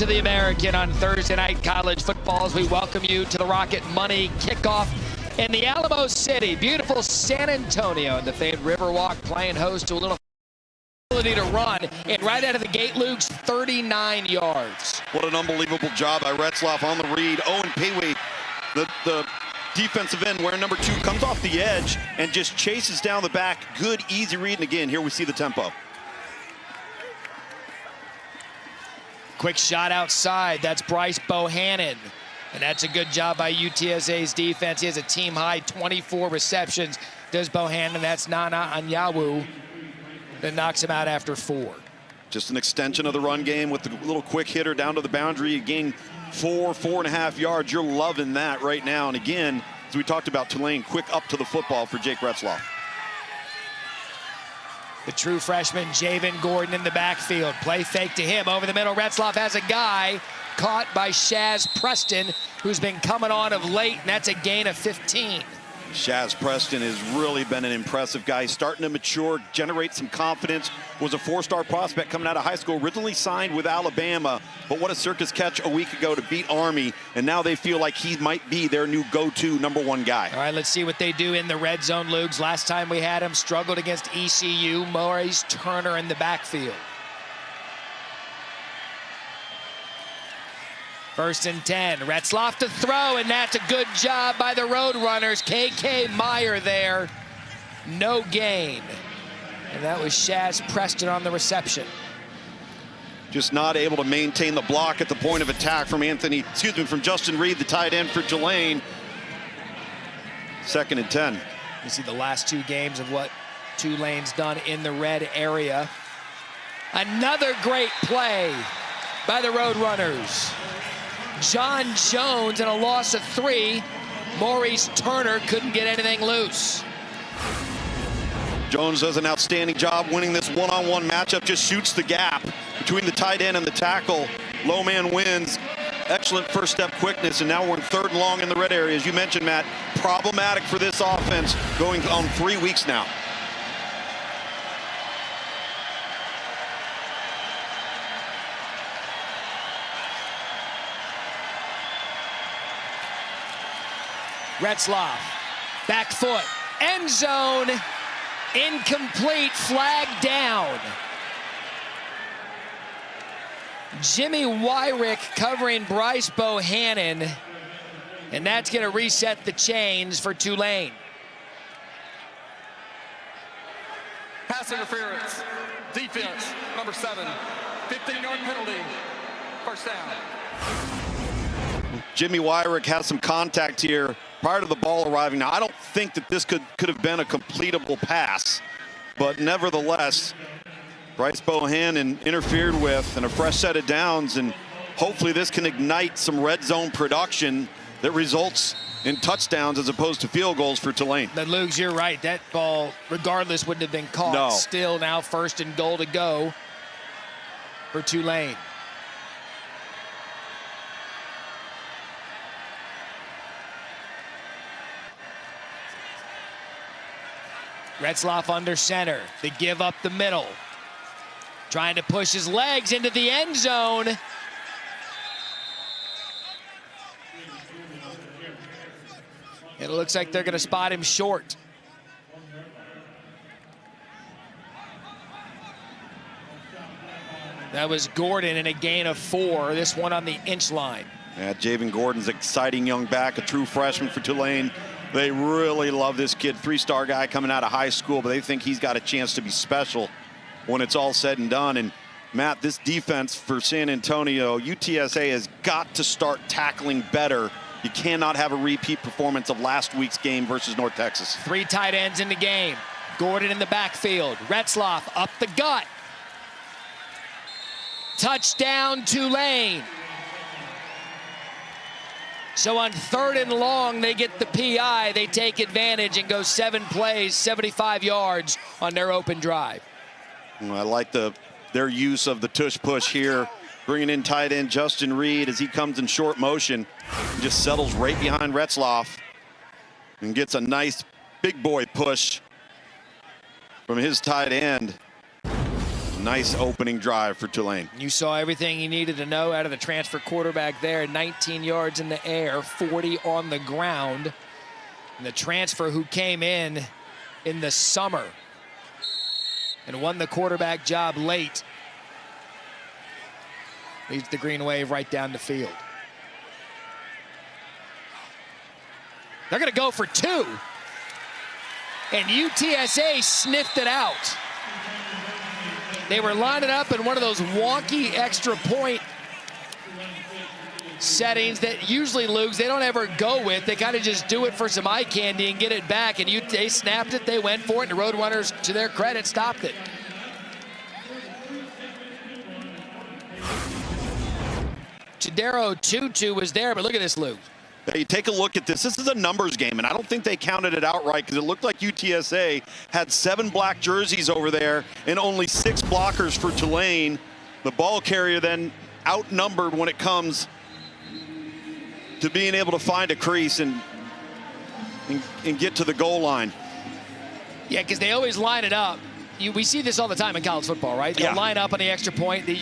to the American on Thursday night college football as we welcome you to the Rocket Money kickoff in the Alamo City. Beautiful San Antonio and the famed Riverwalk playing host to a little ability to run. And right out of the gate, Luke's 39 yards. What an unbelievable job by Retzloff on the read. Owen Peewee, the defensive end wearing number 2, comes off the edge and just chases down the back. Good, easy read. And again, here we see the tempo. Quick shot outside. That's Bryce Bohannon. And that's a good job by UTSA's defense. He has a team-high 24 receptions. Does Bohannon. That's Nana Anyawu. That knocks him out after 4. Just an extension of the run game with the little quick hitter down to the boundary. You gain 4.5 yards. You're loving that right now. And again, as we talked about, Tulane quick up to the football for Jake Retzloff. The true freshman, Javen Gordon, in the backfield. Play fake to him. Over the middle, Retzloff has a guy caught by Shaz Preston, who's been coming on of late, and that's a gain of 15. Shaz Preston has really been an impressive guy, starting to mature, generate some confidence. Was a 4-star prospect coming out of high school, originally signed with Alabama, but what a circus catch a week ago to beat Army, and now they feel like he might be their new go-to #1 guy. All right, let's see what they do in the red zone, Lugs. Last time we had him, struggled against ECU. Maurice Turner in the backfield. 1st and 10. Retzloff to throw, and that's a good job by the Roadrunners. KK Meyer there. No gain. And that was Shaz Preston on the reception. Just not able to maintain the block at the point of attack from from Justin Reed, the tight end for Tulane. 2nd and 10. You see the last 2 games of what Tulane's done in the red area. Another great play by the Roadrunners. John Jones and a loss of 3. Maurice Turner couldn't get anything loose. Jones does an outstanding job winning this one-on-one matchup, just shoots the gap between the tight end and the tackle. Low man wins. Excellent first step quickness, and now we're in 3rd and long in the red area. As you mentioned, Matt, problematic for this offense going on 3 weeks now. Retzloff, back foot, end zone, incomplete, flag down. Jimmy Wyrick covering Bryce Bohannon, and that's going to reset the chains for Tulane. Pass interference, defense, number 7, 15-yard penalty, 1st down. Jimmy Wyrick has some contact here prior to the ball arriving. Now, I don't think that this could have been a completable pass, but nevertheless, Bryce Bohannon interfered with, and a fresh set of downs, and hopefully this can ignite some red zone production that results in touchdowns as opposed to field goals for Tulane. But Lugs, you're right. That ball, regardless, wouldn't have been caught. No. Still now 1st and goal to go for Tulane. Retzloff under center. They give up the middle. Trying to push his legs into the end zone. It looks like they're going to spot him short. That was Gordon in a gain of 4. This one on the inch line. Yeah, Javen Gordon's an exciting young back, a true freshman for Tulane. They really love this kid, 3-star guy coming out of high school, but they think he's got a chance to be special when it's all said and done. And Matt, this defense for San Antonio, UTSA has got to start tackling better. You cannot have a repeat performance of last week's game versus North Texas. 3 tight ends in the game. Gordon in the backfield. Retzloff up the gut. Touchdown, Tulane. So on 3rd and long, they get the PI. They take advantage and go 7 plays, 75 yards on their open drive. I like their use of the tush push here, bringing in tight end Justin Reed as he comes in short motion. He just settles right behind Retzloff and gets a nice big boy push from his tight end. Nice opening drive for Tulane. You saw everything you needed to know out of the transfer quarterback there. 19 yards in the air, 40 on the ground. And the transfer who came in the summer and won the quarterback job late leads the green wave right down the field. They're going to go for two. And UTSA sniffed it out. They were lining up in one of those wonky extra point settings that usually, Luke, they don't ever go with. They kind of just do it for some eye candy and get it back. And they snapped it, they went for it, and the Roadrunners, to their credit, stopped it. Chidero Tutu was there, but look at this, Luke. Hey, take a look at this. This is a numbers game, and I don't think they counted it out right because it looked like UTSA had 7 black jerseys over there and only 6 blockers for Tulane. The ball carrier then outnumbered when it comes to being able to find a crease and get to the goal line. Yeah, because they always line it up. We see this all the time in college football, right? They'll line up on the extra point. They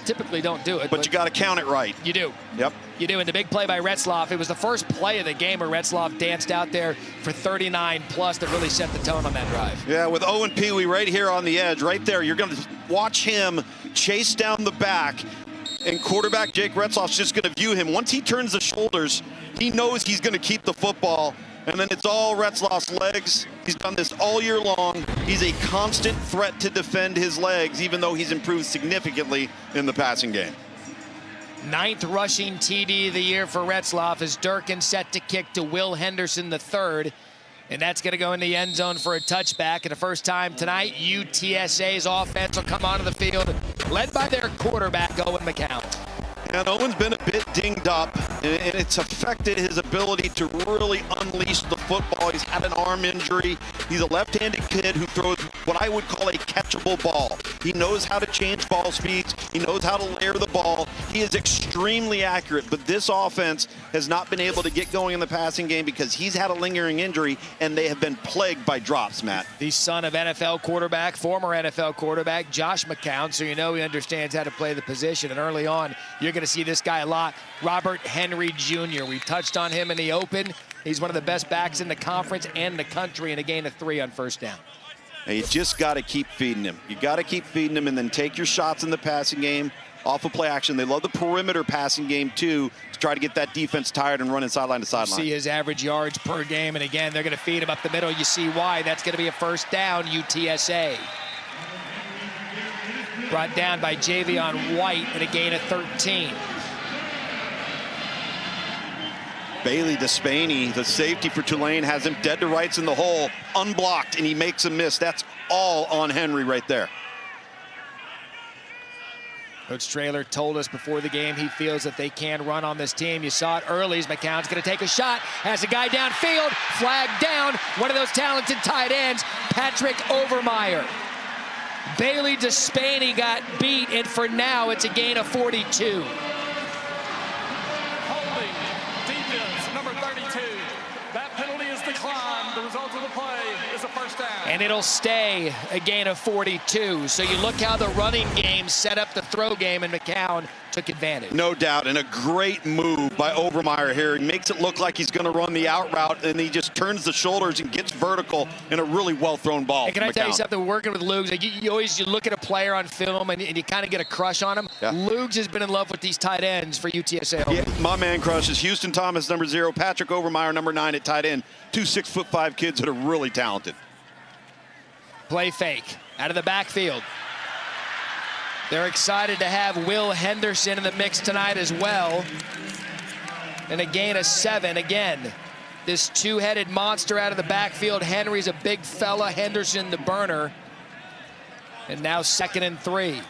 typically don't do it. But you got to count it right. You do. Yep. You do. And the big play by Retzloff, it was the first play of the game where Retzloff danced out there for 39 plus that really set the tone on that drive. Yeah, with Owen Pee Wee right here on the edge, right there, you're going to watch him chase down the back, and quarterback Jake Retzloff's just going to view him. Once he turns the shoulders, he knows he's going to keep the football, and then it's all Retzloff's legs. He's done this all year long. He's a constant threat to defend his legs, even though he's improved significantly in the passing game. 9th rushing TD of the year for Retzloff as Durkin set to kick to Will Henderson III. And that's going to go in the end zone for a touchback. And the first time tonight, UTSA's offense will come onto the field, led by their quarterback, Owen McCown. And Owen's been a bit dinged up, and it's affected his ability to really unleash the football. He's had an arm injury. He's a left-handed kid who throws what I would call a catchable ball. He knows how to change ball speeds. He knows how to layer the ball. He is extremely accurate, but this offense has not been able to get going in the passing game because he's had a lingering injury, and they have been plagued by drops, Matt. The son of NFL quarterback, former NFL quarterback, Josh McCown, so you know he understands how to play the position. And early on, you're going to see this guy a lot. Robert Henry Jr. We touched on him in the open. He's one of the best backs in the conference and the country, and a gain of 3 on first down. And you just got to keep feeding him. You got to keep feeding him and then take your shots in the passing game off of play action. They love the perimeter passing game, too, to try to get that defense tired and running sideline to sideline. See his average yards per game, and again, they're going to feed him up the middle. You see why. That's going to be a first down, UTSA. Brought down by Javion White and a gain of 13. Bailey Despaney, the safety for Tulane, has him dead to rights in the hole, unblocked, and he makes a miss. That's all on Henry right there. Coach Traylor told us before the game he feels that they can run on this team. You saw it early as McCown's going to take a shot. Has a guy downfield, flag down. One of those talented tight ends, Patrick Overmeyer. Bailey Despaney got beat, and for now it's a gain of 42. The result of the play is a first down. And it'll stay a gain of 42. So you look how the running game set up the throw game, and McCown took advantage. No doubt, and a great move by Overmeyer here. He makes it look like he's going to run the out route, and he just turns the shoulders and gets vertical in a really well-thrown ball. And can I tell you something? Working with Lugs, like you look at a player on film and you kind of get a crush on him. Yeah. Lugs has been in love with these tight ends for UTSA. Yeah, my man crushes. Houston Thomas, number 0. Patrick Overmeyer, number 9 at tight end. 2 6'5" kids that are really talented. Play fake out of the backfield. They're excited to have Will Henderson in the mix tonight as well. And a gain of 7 again. This two-headed monster out of the backfield. Henry's a big fella. Henderson the burner. And now 2nd and 3.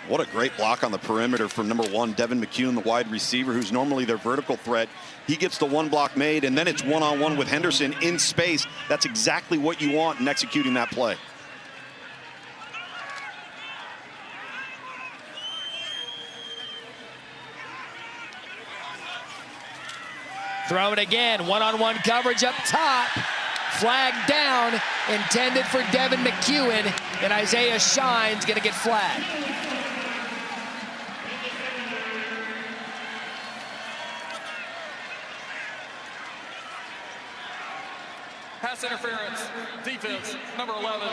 What a great block on the perimeter from number 1, Devin McCune, the wide receiver, who's normally their vertical threat. He gets the one block made, and then it's one-on-one with Henderson in space. That's exactly what you want in executing that play. Throw it again, one-on-one coverage up top. Flag down, intended for Devin McEwen, and Isaiah Shine's going to get flagged. Pass interference, defense, number 11.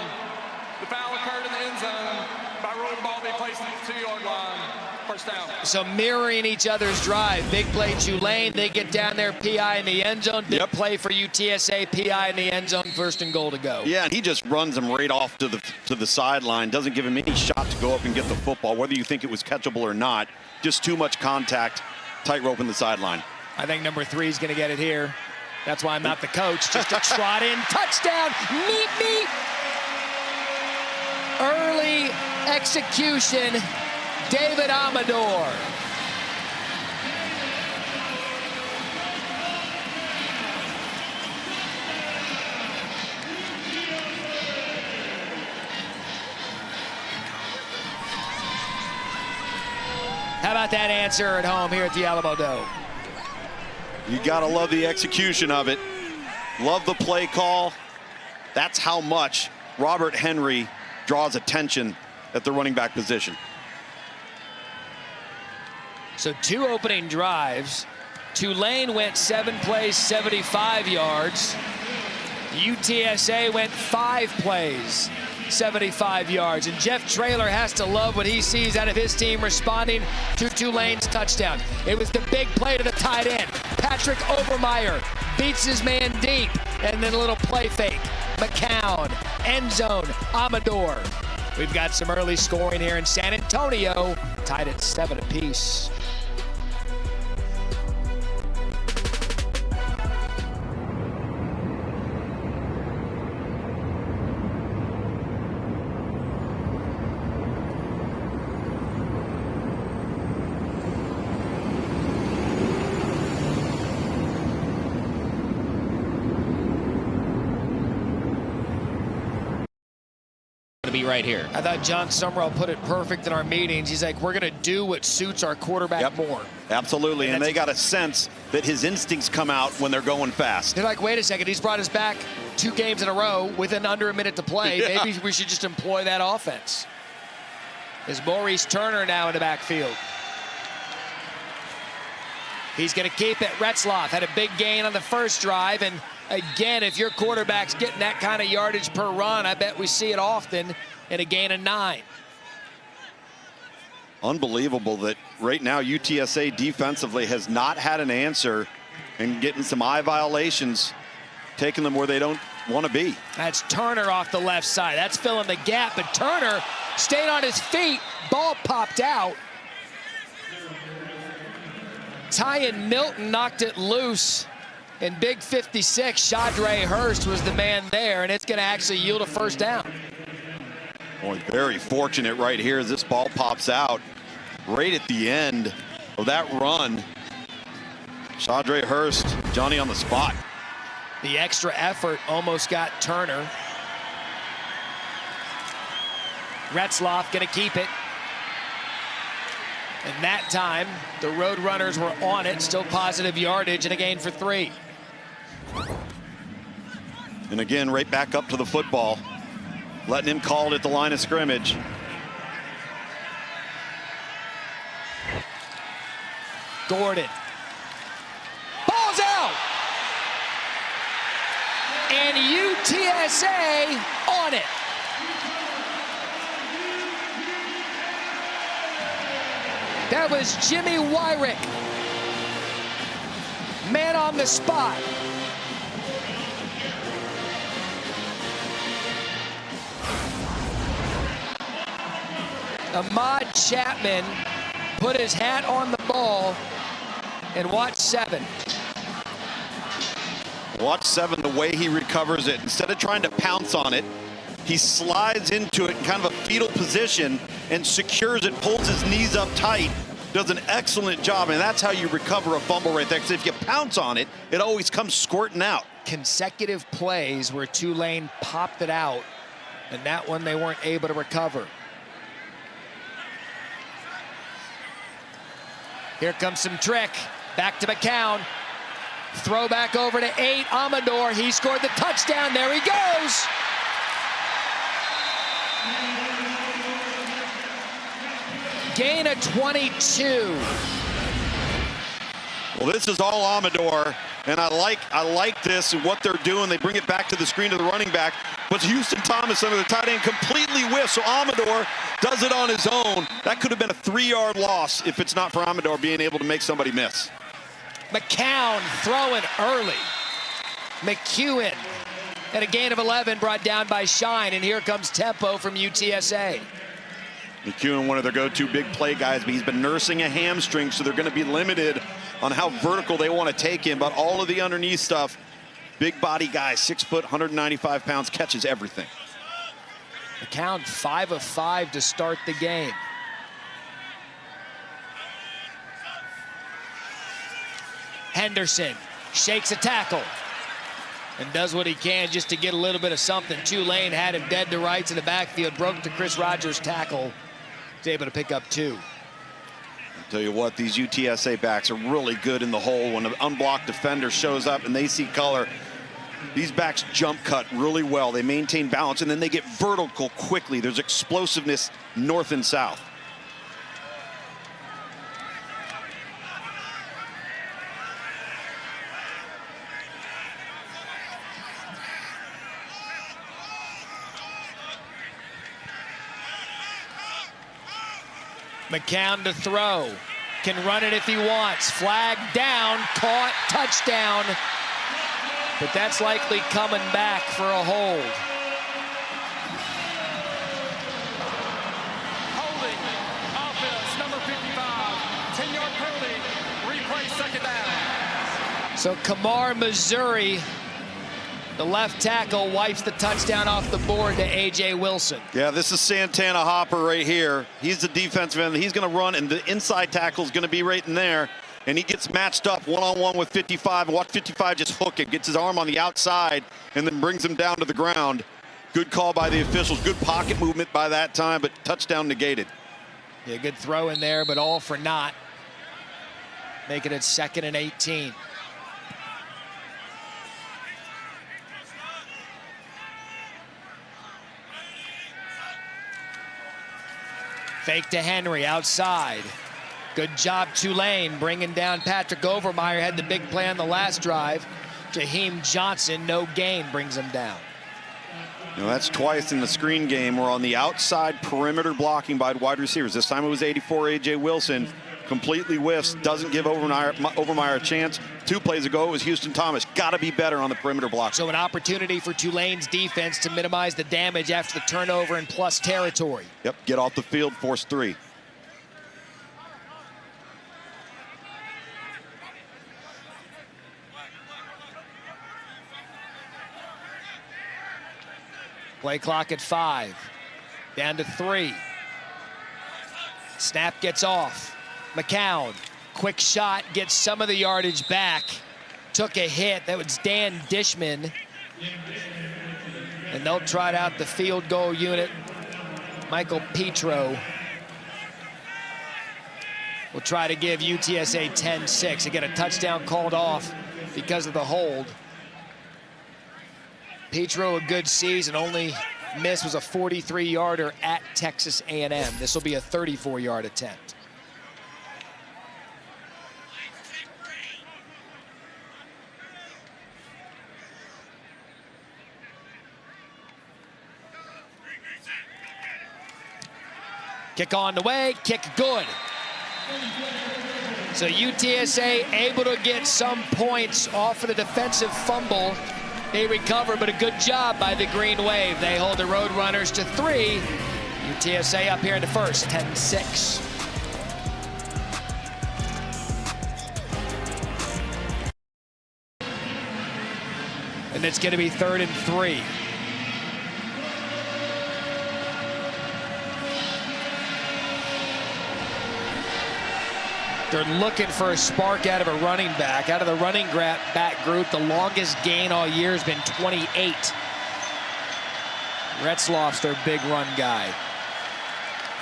The foul occurred in the end zone. By rule, the ball being placed at the 2-yard line. First down. So mirroring each other's drive. Big play Tulane, they get down there, PI in the end zone. Big play for UTSA, PI in the end zone, 1st and goal to go. Yeah, and he just runs him right off to the sideline. Doesn't give him any shot to go up and get the football, whether you think it was catchable or not. Just too much contact, tightrope in the sideline. I think number 3 is going to get it here. That's why I'm not the coach. Just a trot in, touchdown, meet me. Early execution, David Amador. How about that answer at home here at the Alamo Dome? You gotta love the execution of it. Love the play call. That's how much Robert Henry draws attention at the running back position. So 2 opening drives. Tulane went 7 plays, 75 yards. UTSA went 5 plays, 75 yards. And Jeff Traylor has to love what he sees out of his team responding to Tulane's touchdown. It was the big play to the tight end. Patrick Overmeyer beats his man deep, and then a little play fake. McCown, end zone, Amador. We've got some early scoring here in San Antonio, tied at 7 apiece. Be right here. I thought John Summerall put it perfect in our meetings. He's like, we're going to do what suits our quarterback more. Absolutely, and they got a sense that his instincts come out when they're going fast. They're like, wait a second, he's brought us back 2 games in a row within under a minute to play. Yeah. Maybe we should just employ that offense. Is Maurice Turner now in the backfield? He's going to keep it. Retzloff had a big gain on the first drive, and again, if your quarterback's getting that kind of yardage per run, I bet we see it often in a gain of 9. Unbelievable that right now UTSA defensively has not had an answer and getting some eye violations, taking them where they don't want to be. That's Turner off the left side. That's filling the gap, but Turner stayed on his feet. Ball popped out. Tyan Milton knocked it loose. And big 56, Shadre Hurst was the man there, and it's going to actually yield a first down. Boy, very fortunate right here as this ball pops out right at the end of that run. Shadre Hurst, Johnny on the spot. The extra effort almost got Turner. Retzloff going to keep it. And that time, the Roadrunners were on it. Still positive yardage and a gain for 3. And again, right back up to the football. Letting him call it at the line of scrimmage. Gordon. Ball's out! And UTSA on it. That was Jimmy Wyrick. Man on the spot. Ahmad Chapman put his hat on the ball, and watch 7. Watch 7, the way he recovers it. Instead of trying to pounce on it, he slides into it in kind of a fetal position and secures it, pulls his knees up tight, does an excellent job, and that's how you recover a fumble right there, because if you pounce on it, it always comes squirting out. Consecutive plays where Tulane popped it out, and that one they weren't able to recover. Here comes some trick. Back to McCown. Throw back over to 8. Amador. He scored the touchdown. There he goes. Gain of 22. Well, this is all Amador, and I like this and what they're doing. They bring it back to the screen to the running back, but Houston Thomas under the tight end completely whiffs, so Amador does it on his own. That could have been a 3-yard loss if it's not for Amador being able to make somebody miss. McCown throwing early. McEwen at a gain of 11, brought down by Shine, and here comes tempo from UTSA. McEwen, one of their go-to big play guys, but he's been nursing a hamstring, so they're going to be limited on how vertical they want to take him. But all of the underneath stuff, big body guy, 6 foot, 195 pounds, catches everything. McCown 5 of 5 to start the game. Henderson shakes a tackle and does what he can just to get a little bit of something. Tulane had him dead to rights in the backfield, broke to Chris Rogers' tackle. He's able to pick up 2. I'll tell you what, these UTSA backs are really good in the hole. When an unblocked defender shows up and they see color, these backs jump cut really well. They maintain balance, and then they get vertical quickly. There's explosiveness north and south. McCown to throw. Can run it if he wants. Flag down, caught, touchdown. But that's likely coming back for a hold. Holding, offense, number 55, 10-yard penalty, replay, second down. So Kamar, Missouri, the left tackle, wipes the touchdown off the board to A.J. Wilson. Yeah, this is Santana Hopper right here. He's the defensive end. He's going to run, and the inside tackle is going to be right in there. And he gets matched up one-on-one with 55. And watch 55 just hook it, gets his arm on the outside, and then brings him down to the ground. Good call by the officials. Good pocket movement by that time, but touchdown negated. Yeah, good throw in there, but all for naught. Making it 2nd and 18. Fake to Henry outside. Good job, Tulane, bringing down Patrick Overmeyer. Had the big play on the last drive. Jaheim Johnson, no gain, brings him down. You know, that's twice in the screen game. We're on the outside perimeter blocking by wide receivers. This time it was 84, A.J. Wilson. Completely whiffs, doesn't give Overmeyer a chance. 2 plays ago, it was Houston Thomas. Got to be better on the perimeter block. So an opportunity for Tulane's defense to minimize the damage after the turnover in plus territory. Yep, get off the field, force 3. Play clock at 5. Down to 3. Snap gets off. McCown, quick shot, gets some of the yardage back. Took a hit. That was Dan Dishman. And they'll trot out the field goal unit. Michael Petro will try to give UTSA 10-6. Again, a touchdown called off because of the hold. Petro, a good season. Only miss was a 43-yarder at Texas A&M. This will be a 34-yard attempt. Kick on the way, kick good. So UTSA able to get some points off of the defensive fumble. They recover, but a good job by the Green Wave. They hold the Roadrunners to 3. UTSA up here in the first, 10-6. And it's going to be 3rd and 3. They're looking for a spark out of a running back. Out of the running back group, the longest gain all year has been 28. Retzloff's their big run guy.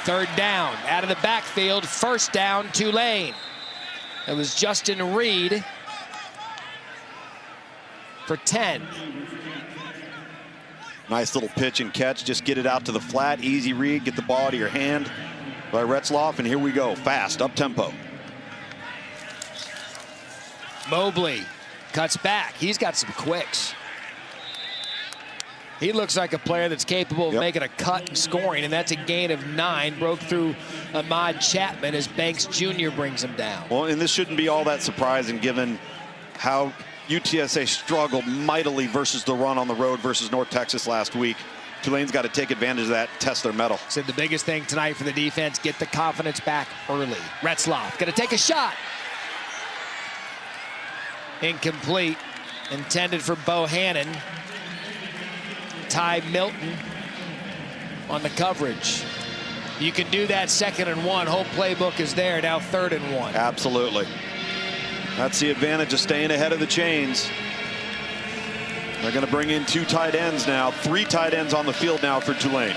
3rd down, out of the backfield, 1st down, Tulane. It was Justin Reed for 10. Nice little pitch and catch. Just get it out to the flat. Easy read. Get the ball out of your hand by Retzloff. And here we go. Fast, up tempo. Mobley cuts back. He's got some quicks. He looks like a player that's capable of making a cut and scoring, and that's a gain of 9. Broke through Ahmad Chapman as Banks Jr. brings him down. Well, and this shouldn't be all that surprising given how UTSA struggled mightily versus the run on the road versus North Texas last week. Tulane's got to take advantage of that, test their mettle. Said the biggest thing tonight for the defense, get the confidence back early. Retzloff going to take a shot. Incomplete. Intended for Bohannon. Ty Milton on the coverage. You can do that 2nd and 1. Whole playbook is there. Now 3rd and 1. Absolutely. That's the advantage of staying ahead of the chains. They're going to bring in 2 tight ends now. 3 tight ends on the field now for Tulane.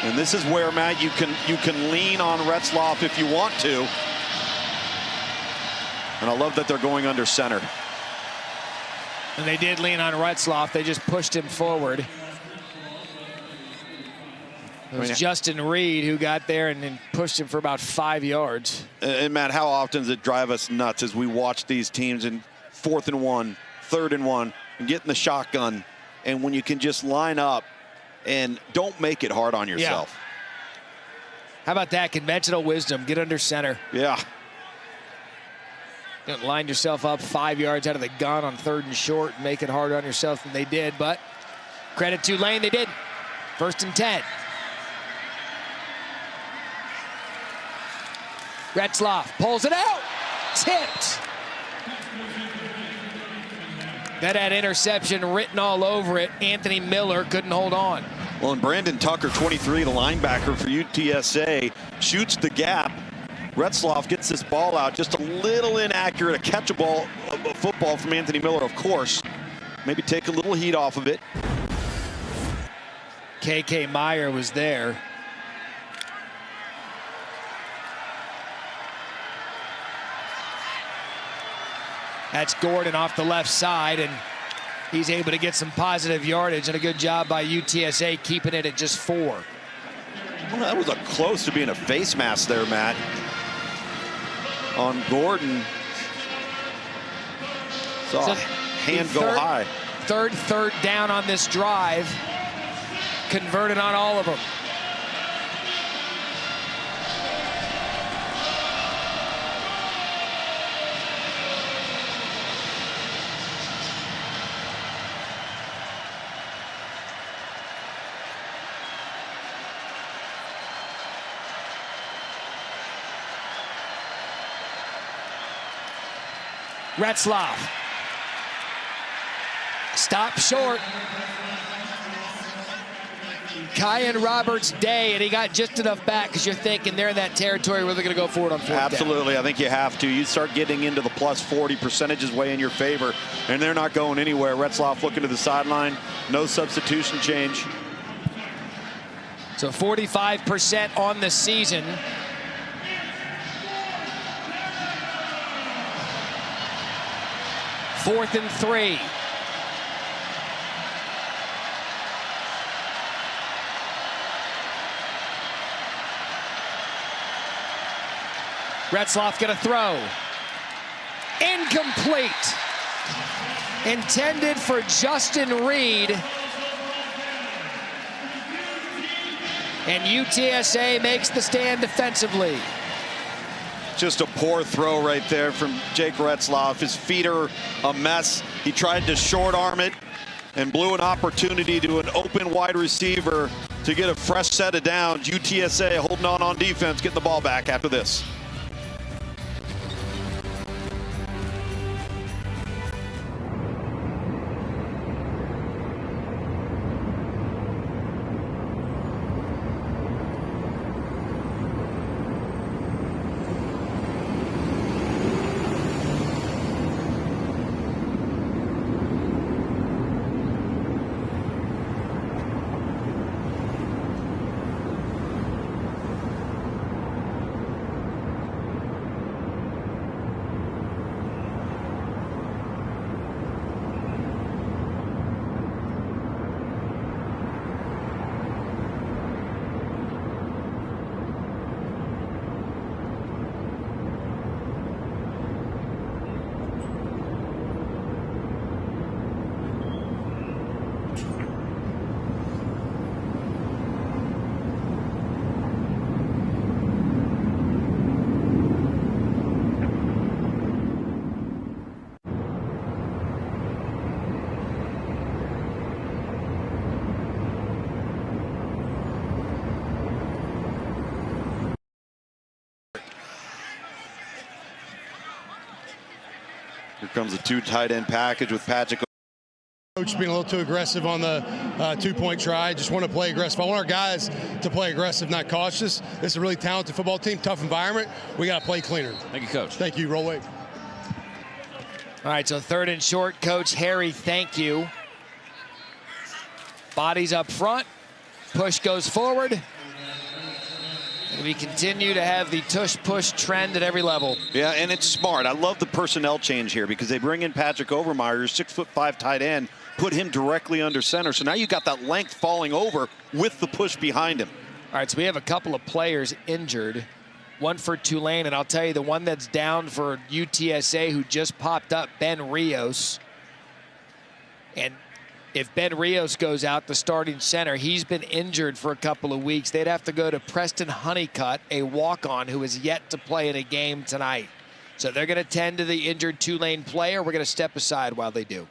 And this is where, Matt, you can lean on Retzloff if you want to. And I love that they're going under center. And they did lean on Retzloff. They just pushed him forward. It was Justin Reed who got there and then pushed him for about 5 yards. And Matt, how often does it drive us nuts as we watch these teams in 4th and 1, 3rd and 1, and get in the shotgun, and when you can just line up and don't make it hard on yourself. How about that? Conventional wisdom. Get under center. Yeah. Don't line yourself up 5 yards out of the gun on 3rd and short and make it harder on yourself than they did. But credit to Tulane, they did. 1st and 10. Retzloff pulls it out. Tipped. That had interception written all over it. Anthony Miller couldn't hold on. Well, and Brandon Tucker, 23, the linebacker for UTSA, shoots the gap. Retzloff gets this ball out, just a little inaccurate, a catchable football from Anthony Miller, of course. Maybe take a little heat off of it. KK Meyer was there. That's Gordon off the left side, and he's able to get some positive yardage, and a good job by UTSA keeping it at just 4. Well, that was close to being a face mask there, Matt. On Gordon. Saw a hand go high. Third down on this drive. Converted on all of them. Retzloff. Stop short. Kyan Roberts' day, and he got just enough back because you're thinking they're in that territory where they're going to go forward on 4th down. Absolutely. I think you have to. You start getting into the plus 40 percentages way in your favor, and they're not going anywhere. Retzloff looking to the sideline. No substitution change. So 45% on the season. Fourth and 3. Retzloff going to throw. Incomplete. Intended for Justin Reed. And UTSA makes the stand defensively. Just a poor throw right there from Jake Retzloff. His feet are a mess. He tried to short arm it and blew an opportunity to an open wide receiver to get a fresh set of downs. UTSA holding on defense, getting the ball back after this. Here comes the 2 tight end package with Patrick. Coach being a little too aggressive on the 2-point try. Just want to play aggressive. I want our guys to play aggressive, not cautious. This is a really talented football team, tough environment. We got to play cleaner. Thank you, Coach. Thank you. Roll weight. All right, so 3rd and short, Coach Harry, thank you. Bodies up front. Push goes forward. And we continue to have the tush-push trend at every level. Yeah, and it's smart. I love the personnel change here because they bring in Patrick Overmeyer, 6'5" tight end, put him directly under center. So now you got that length falling over with the push behind him. All right, so we have a couple of players injured. One for Tulane, and I'll tell you the one that's down for UTSA who just popped up, Ben Rios. And if Ben Rios goes out, the starting center, he's been injured for a couple of weeks. They'd have to go to Preston Honeycutt, a walk-on who is yet to play in a game tonight. So they're going to tend to the injured Tulane player. We're going to step aside while they do.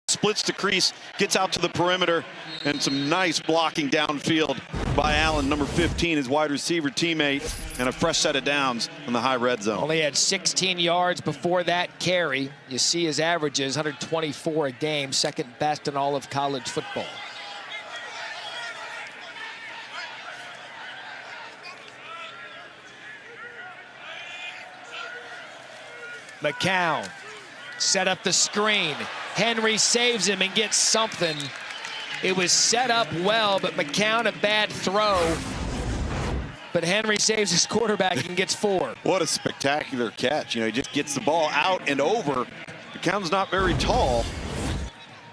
Splits the crease, gets out to the perimeter, and some nice blocking downfield by Allen, number 15, his wide receiver teammate, and a fresh set of downs in the high red zone. Only had 16 yards before that carry. You see his averages, 124 a game, 2nd best in all of college football. McCown set up the screen. Henry saves him and gets something. It was set up well, but McCown a bad throw. But Henry saves his quarterback and gets 4. What a spectacular catch. You know, he just gets the ball out and over. McCown's not very tall,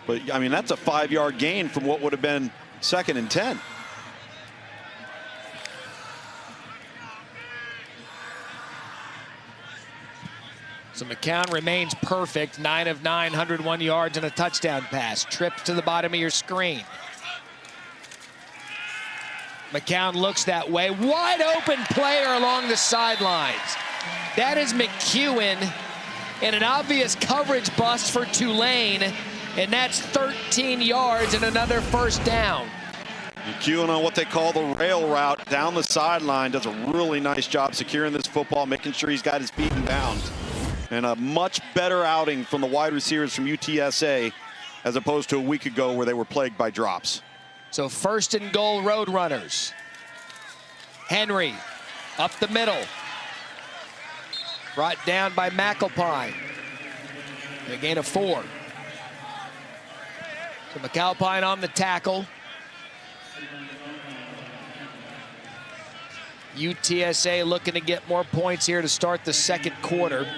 but I mean, that's a 5-yard gain from what would have been 2nd and 10. So McCown remains perfect, 9 of 9, 101 yards and a touchdown pass. Trips to the bottom of your screen. McCown looks that way. Wide open player along the sidelines. That is McEwen, and an obvious coverage bust for Tulane, and that's 13 yards and another 1st down. McEwen on what they call the rail route down the sideline does a really nice job securing this football, making sure he's got his feet in bounds. And a much better outing from the wide receivers from UTSA as opposed to a week ago where they were plagued by drops. So 1st and goal, Roadrunners. Henry up the middle. Brought down by McAlpine. A gain of 4. So McAlpine on the tackle. UTSA looking to get more points here to start the 2nd quarter.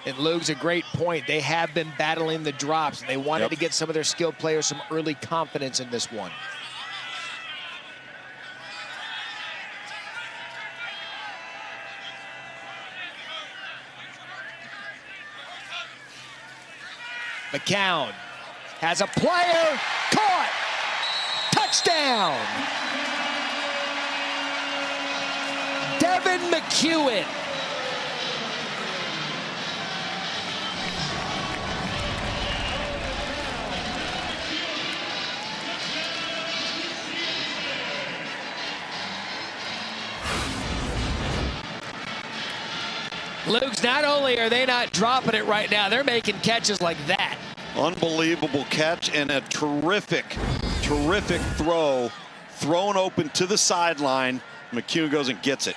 And Luke's a great point. They have been battling the drops, and they wanted to get some of their skilled players some early confidence in this one. McCown has a player caught. Touchdown. Devin McEwen. Luke's, not only are they not dropping it right now, they're making catches like that. Unbelievable catch and a terrific throw. Thrown open to the sideline. McEwen goes and gets it.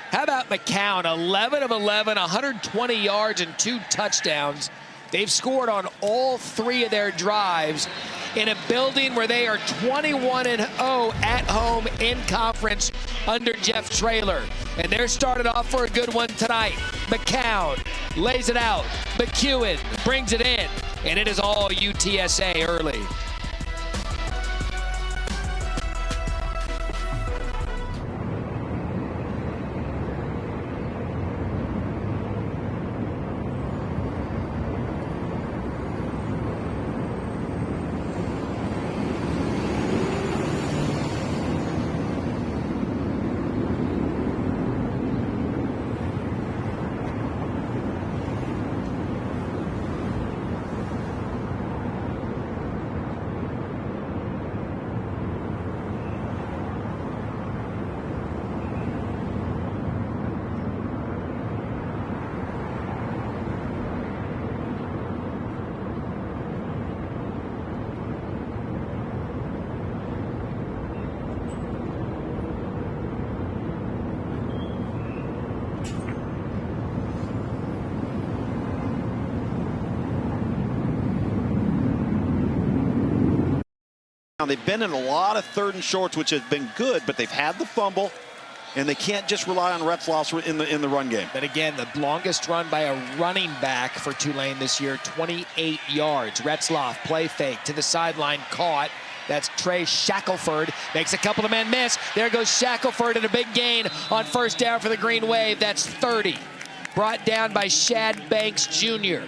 How about McCown? 11 of 11, 120 yards and 2 touchdowns. They've scored on all 3 of their drives in a building where they are 21-0 at home in conference under Jeff Traylor. And they're started off for a good one tonight. McCown lays it out. McEwen brings it in. And it is all UTSA early. They've been in a lot of 3rd and shorts, which has been good, but they've had the fumble, and they can't just rely on Retzloff in the run game. But again, the longest run by a running back for Tulane this year, 28 yards. Retzloff, play fake to the sideline, caught. That's Trey Shackelford. Makes a couple of men miss. There goes Shackelford, and a big gain on 1st down for the Green Wave. That's 30. Brought down by Shad Banks Jr.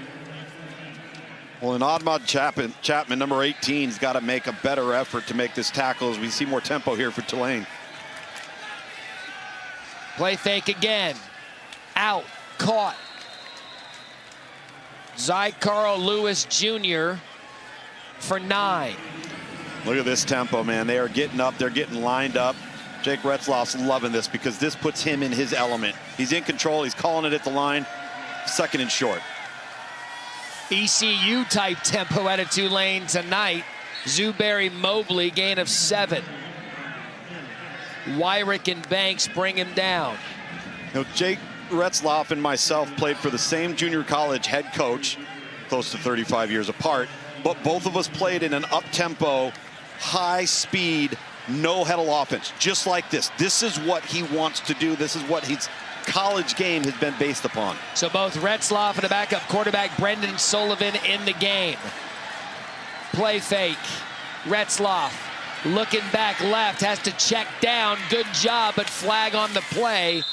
Well, and Ahmad Chapman, number 18, has got to make a better effort to make this tackle as we see more tempo here for Tulane. Play fake again. Out. Caught. Zycarl Lewis Jr. for 9. Look at this tempo, man. They are getting up. They're getting lined up. Jake Retzloff's loving this because this puts him in his element. He's in control. He's calling it at the line. 2nd and short. ECU type tempo out of Tulane tonight. Zuberi Mobley, gain of 7. Wyrick and Banks bring him down. You know, Jake Retzloff and myself played for the same junior college head coach, close to 35 years apart, but both of us played in an up-tempo, high-speed, no-huddle offense, just like this. This is what he wants to do. This is what his college game has been based upon. So both Retzloff and the backup quarterback Brendan Sullivan in the game. Play fake. Retzloff looking back left, has to check down. Good job, but flag on the play.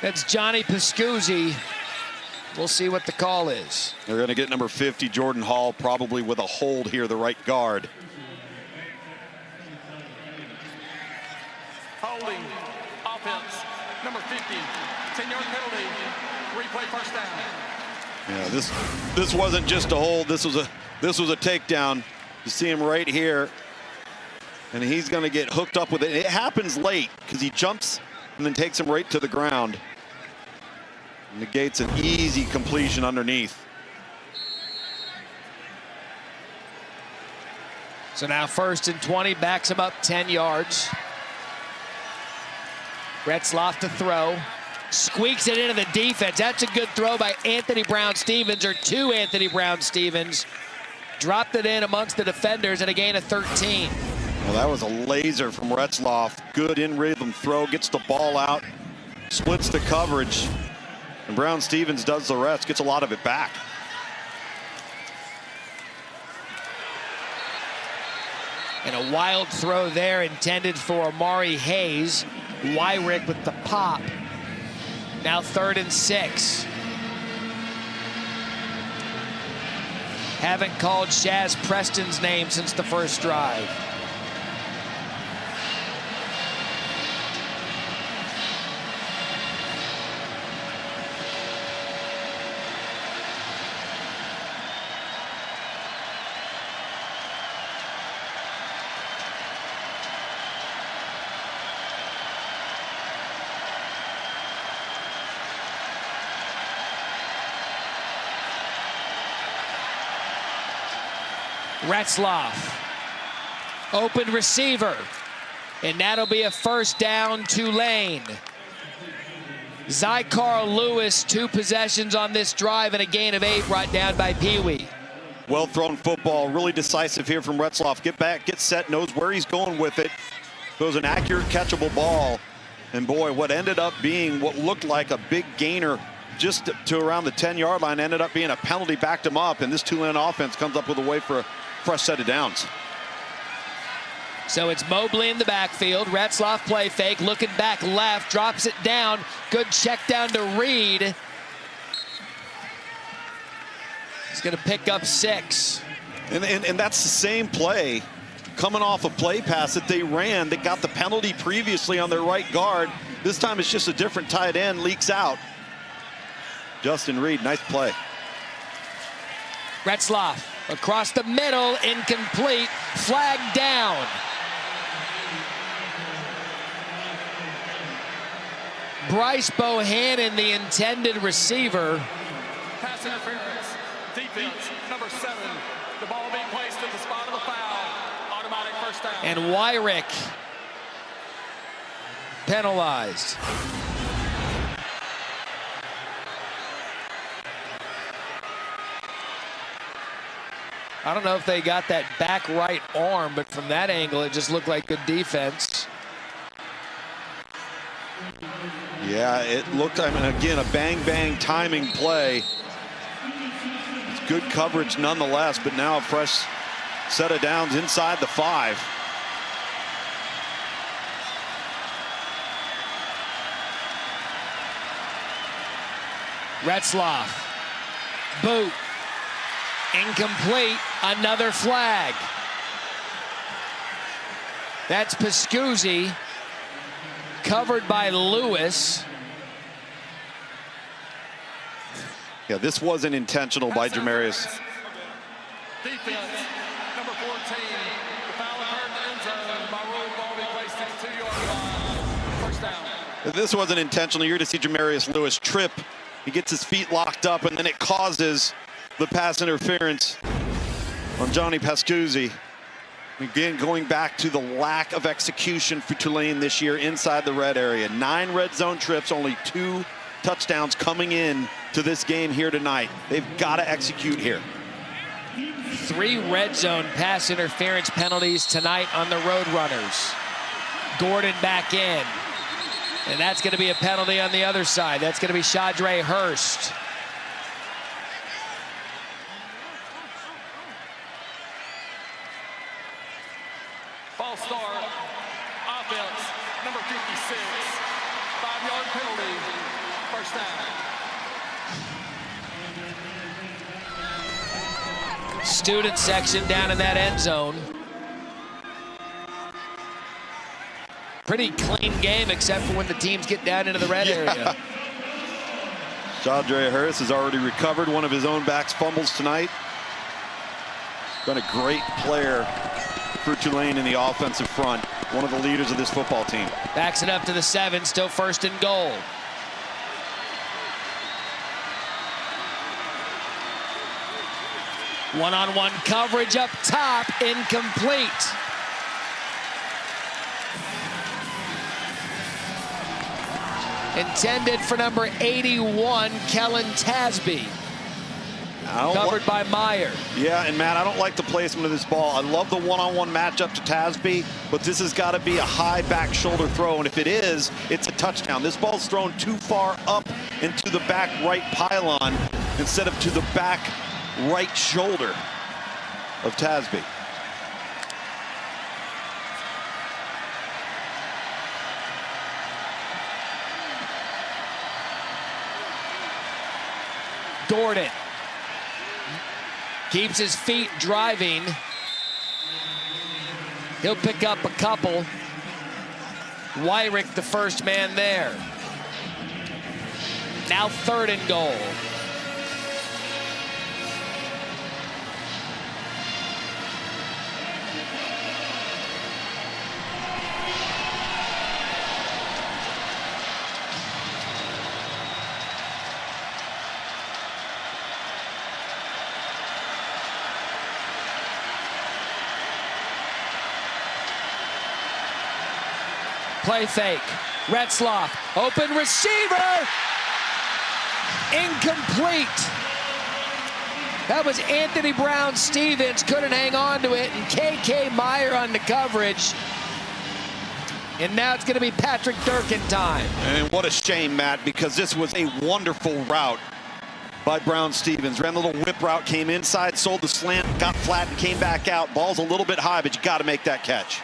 That's Johnny Pascuzzi. We'll see what the call is. They're going to get number 50, Jordan Hall, probably with a hold here, the right guard. Holding. Offense. Number 50. 10-yard penalty. Replay 1st down. Yeah, this wasn't just a hold. This was a takedown. You see him right here. And he's going to get hooked up with it. It happens late because he jumps and then takes him right to the ground. Negates an easy completion underneath. So now 1st and 20, backs him up 10 yards. Retzloff to throw. Squeaks it into the defense. That's a good throw by Anthony Brown-Stevens, or 2 Anthony Brown-Stevens. Dropped it in amongst the defenders and a gain of 13. Well, that was a laser from Retzloff. Good in-rhythm throw, gets the ball out, splits the coverage, and Brown-Stevens does the rest, gets a lot of it back. And a wild throw there intended for Amari Hayes. Wyrick with the pop. Now 3rd and 6. Haven't called Shaz Preston's name since the first drive. Retzloff, open receiver, and that'll be a 1st down, Tulane. Zycarl Lewis, 2 possessions on this drive and a gain of 8 brought down by Pee-wee. Well thrown football, really decisive here from Retzloff. Get back, get set, knows where he's going with it. Throws an accurate, catchable ball. And boy, what ended up being what looked like a big gainer just to around the 10-yard line ended up being a penalty, backed him up, and this Tulane offense comes up with a way for a fresh set of downs. So it's Mobley in the backfield. Retzloff play fake, looking back left, drops it down. Good check down to Reed. He's going to pick up 6. And that's the same play coming off a play pass that they ran that got the penalty previously on their right guard. This time it's just a different tight end, leaks out. Justin Reed, nice play. Retzloff across the middle, incomplete, flag down. Bryce Bohannon, the intended receiver. Pass interference. Defense, number 7. The ball being placed at the spot of the foul. Automatic 1st down. And Wyrick penalized. I don't know if they got that back right arm, but from that angle, it just looked like good defense. Yeah, it looked, I mean, again, a bang-bang timing play. It's good coverage nonetheless, but now a fresh set of downs inside the 5. Retzloff, boot, incomplete, another flag. That's Pascuzzi, covered by Lewis. Yeah, this wasn't intentional by Jamarius. Defense, number 14. The foul occurred in the end zone by rule. Ball be placed at the 2-yard line. First down. If this wasn't intentional, you're to see Jamarius Lewis trip. He gets his feet locked up, and then it causes the pass interference on Johnny Pascuzzi. Again, going back to the lack of execution for Tulane this year inside the red area. 9 red zone trips, only 2 touchdowns coming in to this game here tonight. They've got to execute here. 3 red zone pass interference penalties tonight on the Roadrunners. Gordon back in. And that's going to be a penalty on the other side. That's going to be Shadre Hurst. False start. Offense, number 56. 5-yard penalty. First down. Student section down in that end zone. Pretty clean game, except for when the teams get down into the red area. Shadre Hurst has already recovered one of his own backs fumbles tonight. Been a great player for Tulane in the offensive front. One of the leaders of this football team. Backs it up to the 7, still first and goal. One-on-one coverage up top, incomplete. Intended for number 81, Kellen Tasby. Covered by Meyer. Yeah, and Matt, I don't like the placement of this ball. I love the one-on-one matchup to Tasby, but this has got to be a high back shoulder throw, and if it is, it's a touchdown. This ball's thrown too far up into the back right pylon instead of to the back right shoulder of Tasby. Gordon keeps his feet driving. He'll pick up a couple. Wyrick, the first man there. Now 3rd and goal. Play fake. Retzloff, open receiver. Incomplete. That was Anthony Brown-Stevens, couldn't hang on to it, and KK Meyer on the coverage. And now it's going to be Patrick Durkin time. And what a shame, Matt, because this was a wonderful route by Brown-Stevens. Ran a little whip route, came inside, sold the slant, got flat, and came back out. Ball's a little bit high, but you got to make that catch.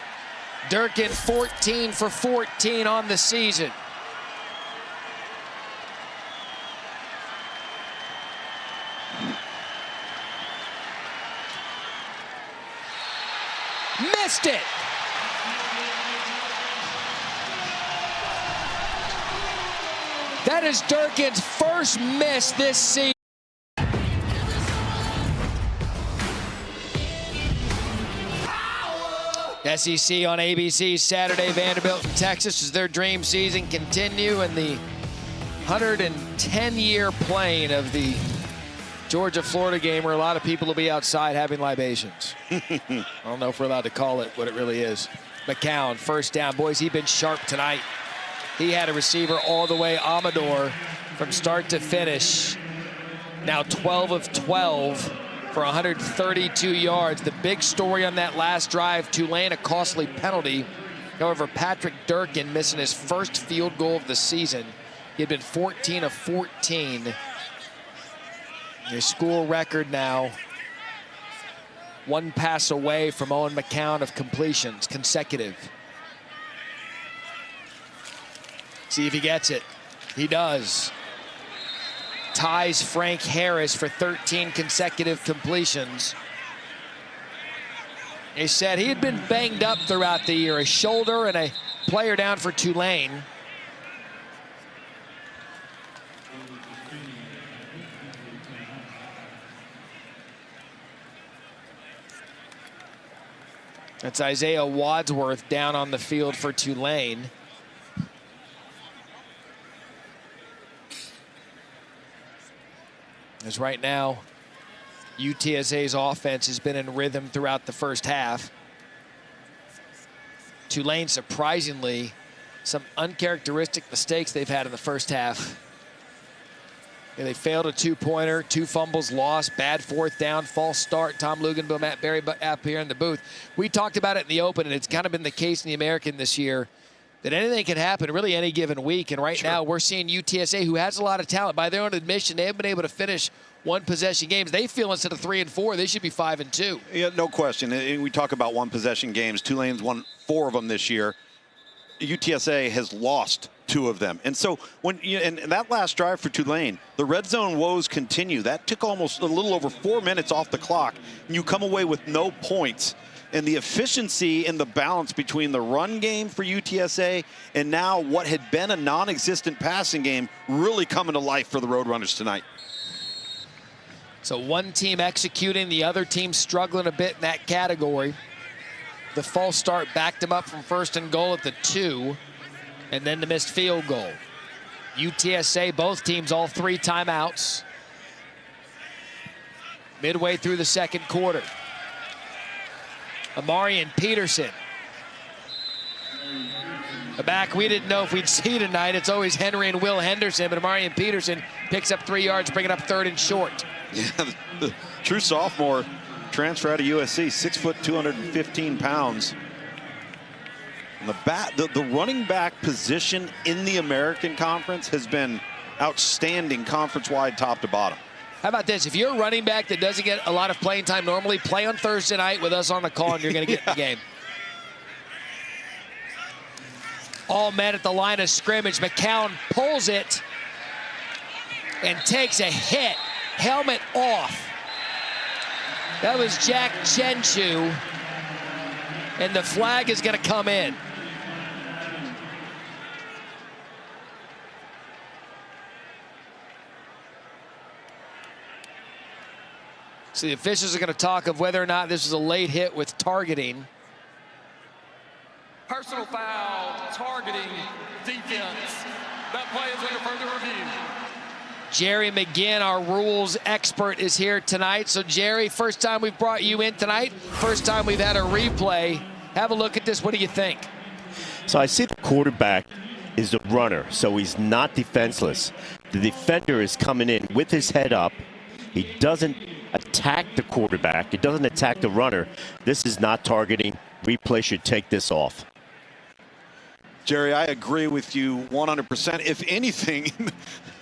Durkin 14 for 14 on the season. Missed it. That is Durkin's first miss this season. SEC on ABC Saturday. Vanderbilt and Texas as their dream season continue in the 110-year plane of the Georgia-Florida game, where a lot of people will be outside having libations. I don't know if we're allowed to call it what it really is. McCown, first down. Boys, he's been sharp tonight. He had a receiver all the way, Amador, from start to finish. Now 12 of 12 for 132 yards. The big story on that last drive, Tulane, a costly penalty. However, Patrick Durkin missing his first field goal of the season. He had been 14 of 14. His school record now, one pass away from Owen McCown of completions, consecutive. See if he gets it. He does. Ties Frank Harris for 13 consecutive completions. He said he had been banged up throughout the year, a shoulder and a player down for Tulane. That's Isaiah Wadsworth down on the field for Tulane. As right now, UTSA's offense has been in rhythm throughout the first half. Tulane, surprisingly, some uncharacteristic mistakes they've had in the first half. They failed a two-pointer, 2 fumbles lost, bad 4th down, false start. Tom Luganville, Matt Berry up here in the booth. We talked about it in the open, and it's kind of been the case in the American this year that anything can happen really any given week. And right now we're seeing UTSA, who has a lot of talent. By their own admission, they have been able to finish one-possession games. They feel instead of 3 and 4, they should be 5 and 2. Yeah, no question. And we talk about one-possession games. Tulane's won 4 of them this year. UTSA has lost 2 of them. And so when and that last drive for Tulane, the red zone woes continue. That took almost a little over 4 minutes off the clock, and you come away with no points. And the efficiency and the balance between the run game for UTSA and now what had been a non-existent passing game really coming to life for the Roadrunners tonight. So one team executing, the other team struggling a bit in that category. The false start backed them up from 1st and goal at the 2, and then the missed field goal. UTSA, both teams, all 3 timeouts. Midway through the second quarter. Amarian Peterson. A back we didn't know if we'd see tonight. It's always Henry and Will Henderson, but Amarian Peterson picks up 3 yards, bringing up 3rd and short. Yeah, the true sophomore transfer out of USC, 6 foot, 215 pounds. And the running back position in the American Conference has been outstanding conference-wide, top to bottom. How about this? If you're a running back that doesn't get a lot of playing time normally, play on Thursday night with us on the call and you're going to get in the game. All men at the line of scrimmage. McCown pulls it and takes a hit. Helmet off. That was Jack Chenchu. And the flag is going to come in. So the officials are going to talk of whether or not this is a late hit with targeting. Personal foul, targeting, defense. That play is under further review. Jerry McGinn, our rules expert, is here tonight. So, Jerry, first time we've brought you in tonight. First time we've had a replay. Have a look at this. What do you think? So I see the quarterback is a runner, so he's not defenseless. The defender is coming in with his head up. He doesn't attack the quarterback. He doesn't attack the runner. This is not targeting. Replay should take this off. Jerry, I agree with you 100%. If anything,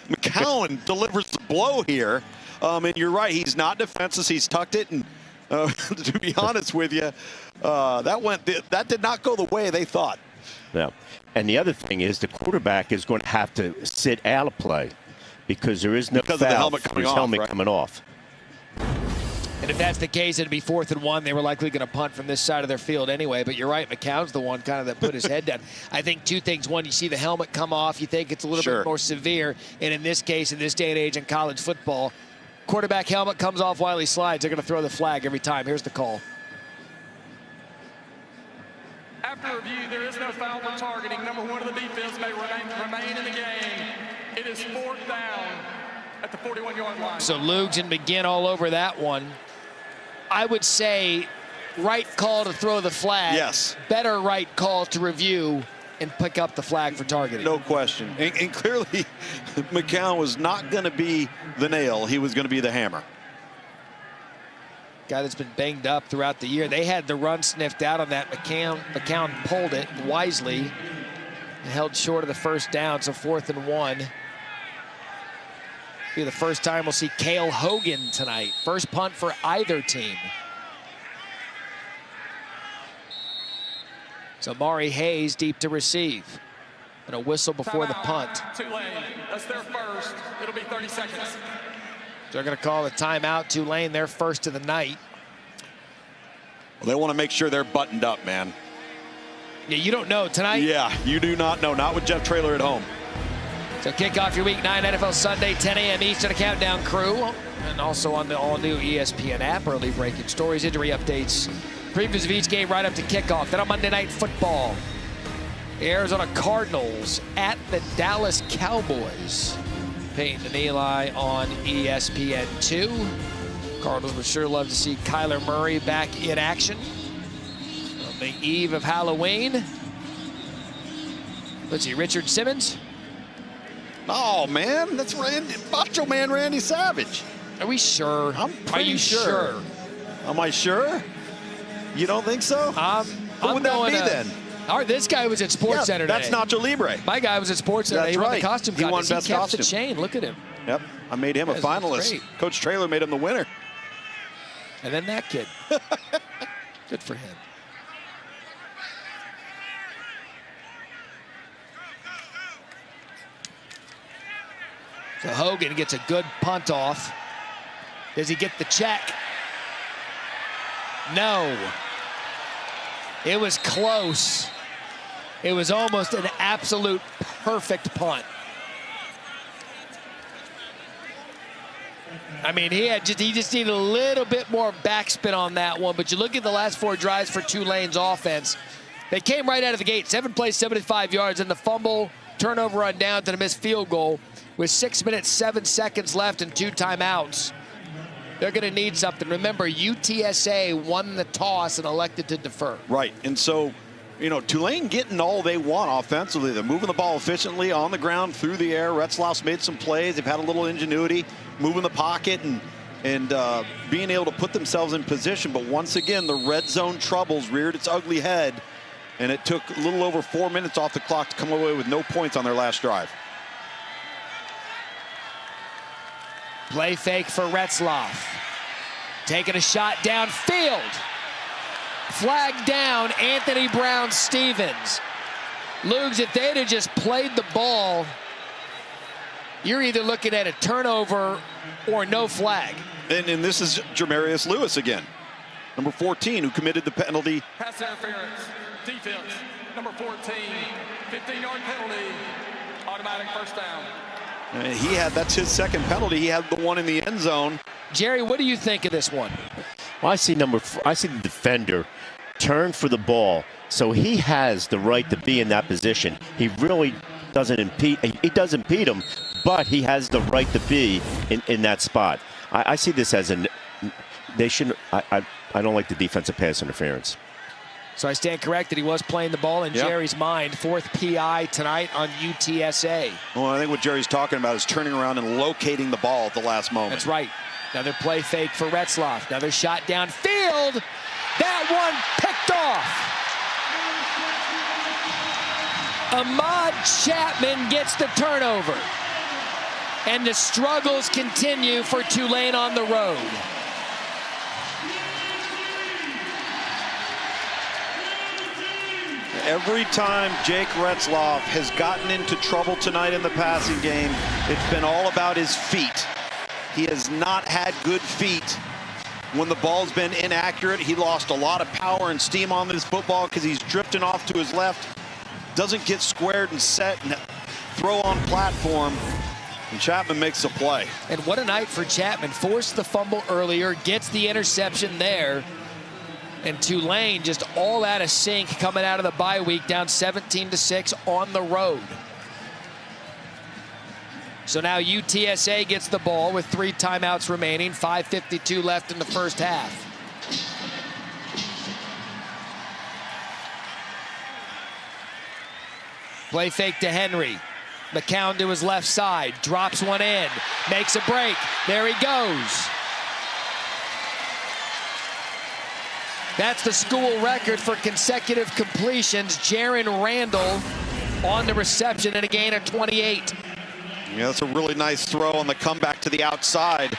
McCown delivers the blow here. And you're right, he's not defenseless. He's tucked it. And to be honest with you, that did not go the way they thought. Yeah. And the other thing is the quarterback is going to have to sit out of play because there is no because foul of the helmet coming for his off, helmet right? coming off. And if that's the case, it'd be 4th and 1. They were likely going to punt from this side of their field anyway. But you're right, McCown's the one kind of that put his head down. I think 2 things. One, you see the helmet come off. You think it's a little bit more severe. And in this case, in this day and age in college football, quarterback helmet comes off while he slides. They're going to throw the flag every time. Here's the call. After review, there is no foul for targeting. Number 1 of the defense may remain in the game. It is 4th down at the 41-yard line. So Lugs and McGinn all over that one. I would say right call to throw the flag. Yes. Better right call to review and pick up the flag for targeting. No question. And clearly, McCown was not going to be the nail. He was going to be the hammer. Guy that's been banged up throughout the year. They had the run sniffed out on that. McCown pulled it wisely and held short of the first down, so 4th and 1. Be the first time we'll see Cale Hogan tonight. First punt for either team. So Mari Hayes deep to receive. And a whistle before the punt. Tulane, that's their first. It'll be 30 seconds. They're going to call a timeout. Tulane, their first of the night. Well, they want to make sure they're buttoned up, man. Yeah, you don't know tonight. Yeah, you do not know. Not with Jeff Traylor at home. So kick off your Week 9 NFL Sunday, 10 a.m. Eastern, a countdown crew. And also on the all-new ESPN app, early breaking stories, injury updates, previews of each game right up to kickoff. Then on Monday Night Football, the Arizona Cardinals at the Dallas Cowboys. Peyton and Eli on ESPN2. Cardinals would sure love to see Kyler Murray back in action on the eve of Halloween. Let's see, Richard Simmons. Oh, man, that's Macho Man Randy Savage. Are we sure? I'm Are pretty you sure? Am I sure? You don't think so? Who would that be then? This guy was at Sports Center today. That's Nacho Libre. My guy was at Sports Center. That's He won right. the costume He won contest. best He kept costume. the chain. Look at him. Yep, I made him a finalist. Great. Coach Traylor made him the winner. And then that kid. Good for him. So Hogan gets a good punt off. Does he get the check? No. It was close. It was almost an absolute perfect punt. I mean, he just needed a little bit more backspin on that one. But you look at the last 4 drives for Tulane's offense. They came right out of the gate. 7 plays, 75 yards, and the fumble, turnover on down to the missed field goal with 6 minutes, 7 seconds left and 2 timeouts. They're going to need something. Remember, UTSA won the toss and elected to defer. Right, and so, you know, Tulane getting all they want offensively. They're moving the ball efficiently on the ground, through the air. Retzlaff's made some plays. They've had a little ingenuity, moving the pocket and being able to put themselves in position. But once again, the red zone troubles reared its ugly head, and it took a little over 4 minutes off the clock to come away with no points on their last drive. Play fake for Retzlaff. Taking a shot downfield. Flag down, Anthony Brown-Stevens. Lugs, if they'd have just played the ball, you're either looking at a turnover or no flag. And this is Jermarius Lewis again, number 14, who committed the penalty. Pass interference, defense, number 14, 15-yard penalty, automatic first down. That's his second penalty. He had the one in the end zone. Jerry, what do you think of this one? Well, I see the defender turn for the ball, so he has the right to be in that position. He really doesn't impede. He does impede him, but he has the right to be in that spot. I see this as they shouldn't. I don't like the defensive pass interference. So I stand corrected. He was playing the ball in Jerry's mind. 4th PI tonight on UTSA. Well, I think what Jerry's talking about is turning around and locating the ball at the last moment. That's right. Another play fake for Retzlaff. Another shot downfield. That one picked off. Ahmad Chapman gets the turnover. And the struggles continue for Tulane on the road. Every time Jake Retzlaff has gotten into trouble tonight in the passing game, it's been all about his feet. He has not had good feet when the ball's been inaccurate. He lost a lot of power and steam on this football because he's drifting off to his left. Doesn't get squared and set and throw on platform. And Chapman makes a play. And what a night for Chapman. Forced the fumble earlier, gets the interception there. And Tulane just all out of sync coming out of the bye week, down 17-6 on the road. So now UTSA gets the ball with 3 timeouts remaining, 5:52 left in the first half. Play fake to Henry. McCown to his left side, drops one in, makes a break. There he goes. That's the school record for consecutive completions. Jaron Randall on the reception and a gain of 28. Yeah, that's a really nice throw on the comeback to the outside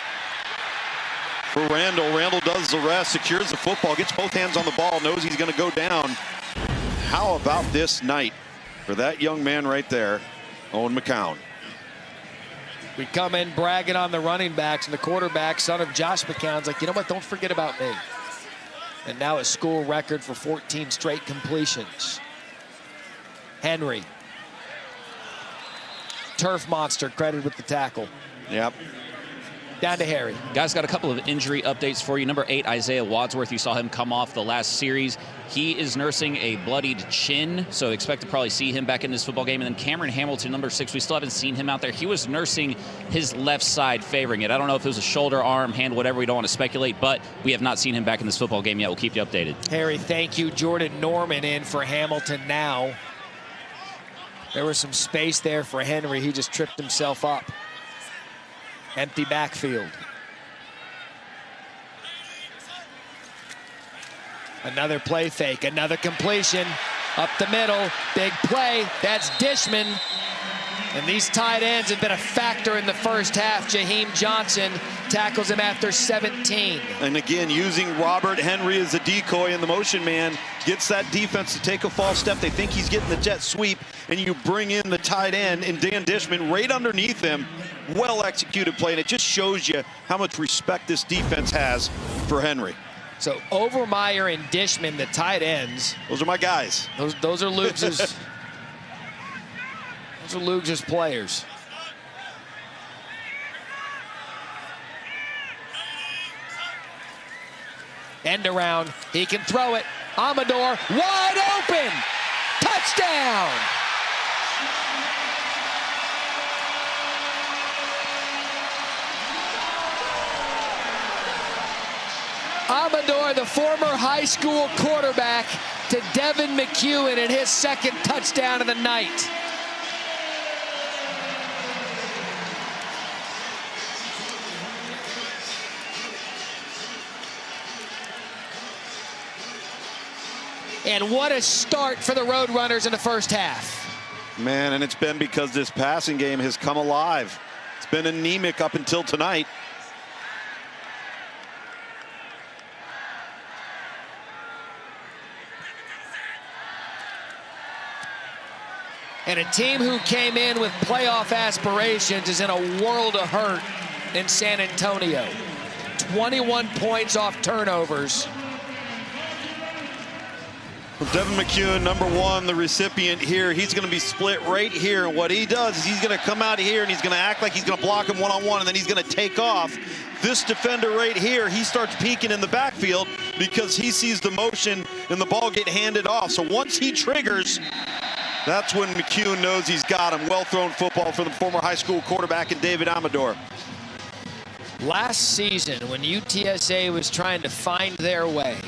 for Randall. Randall does the rest, secures the football, gets both hands on the ball, knows he's going to go down. How about this night for that young man right there, Owen McCown? We come in bragging on the running backs, and the quarterback, son of Josh McCown's like, you know what, don't forget about me. And now a school record for 14 straight completions. Henry. Turf monster credited with the tackle. Yep. Down to Harry. Guys, got a couple of injury updates for you. Number 8, Isaiah Wadsworth. You saw him come off the last series. He is nursing a bloodied chin, so expect to probably see him back in this football game. And then Cameron Hamilton, number 6, we still haven't seen him out there. He was nursing his left side, favoring it. I don't know if it was a shoulder, arm, hand, whatever. We don't want to speculate, but we have not seen him back in this football game yet. We'll keep you updated. Harry, thank you. Jordan Norman in for Hamilton now. There was some space there for Henry. He just tripped himself up. Empty backfield. Another play fake, another completion. Up the middle, big play. That's Dishman. And these tight ends have been a factor in the first half. Jaheim Johnson tackles him after 17. And again, using Robert Henry as a decoy in the motion man, gets that defense to take a false step. They think he's getting the jet sweep, and you bring in the tight end and Dan Dishman right underneath him. Well-executed play, and it just shows you how much respect this defense has for Henry. So Overmeyer and Dishman, the tight ends. Those are my guys. Those are Luke's. Those are Luke's players. End around. He can throw it. Amador wide open. Touchdown. Amador, the former high school quarterback, to Devin McEwen in his second touchdown of the night. And what a start for the Roadrunners in the first half. Man, and it's been because this passing game has come alive. It's been anemic up until tonight. And a team who came in with playoff aspirations is in a world of hurt in San Antonio. 21 points off turnovers. Well, Devin McEwen, number 1, the recipient here. He's going to be split right here. And what he does is he's going to come out here and he's going to act like he's going to block him one-on-one, and then he's going to take off. This defender right here, he starts peeking in the backfield because he sees the motion and the ball get handed off. So once he triggers, that's when McEwen knows he's got him. Well-thrown football for the former high school quarterback in David Amador. Last season, when UTSA was trying to find their way,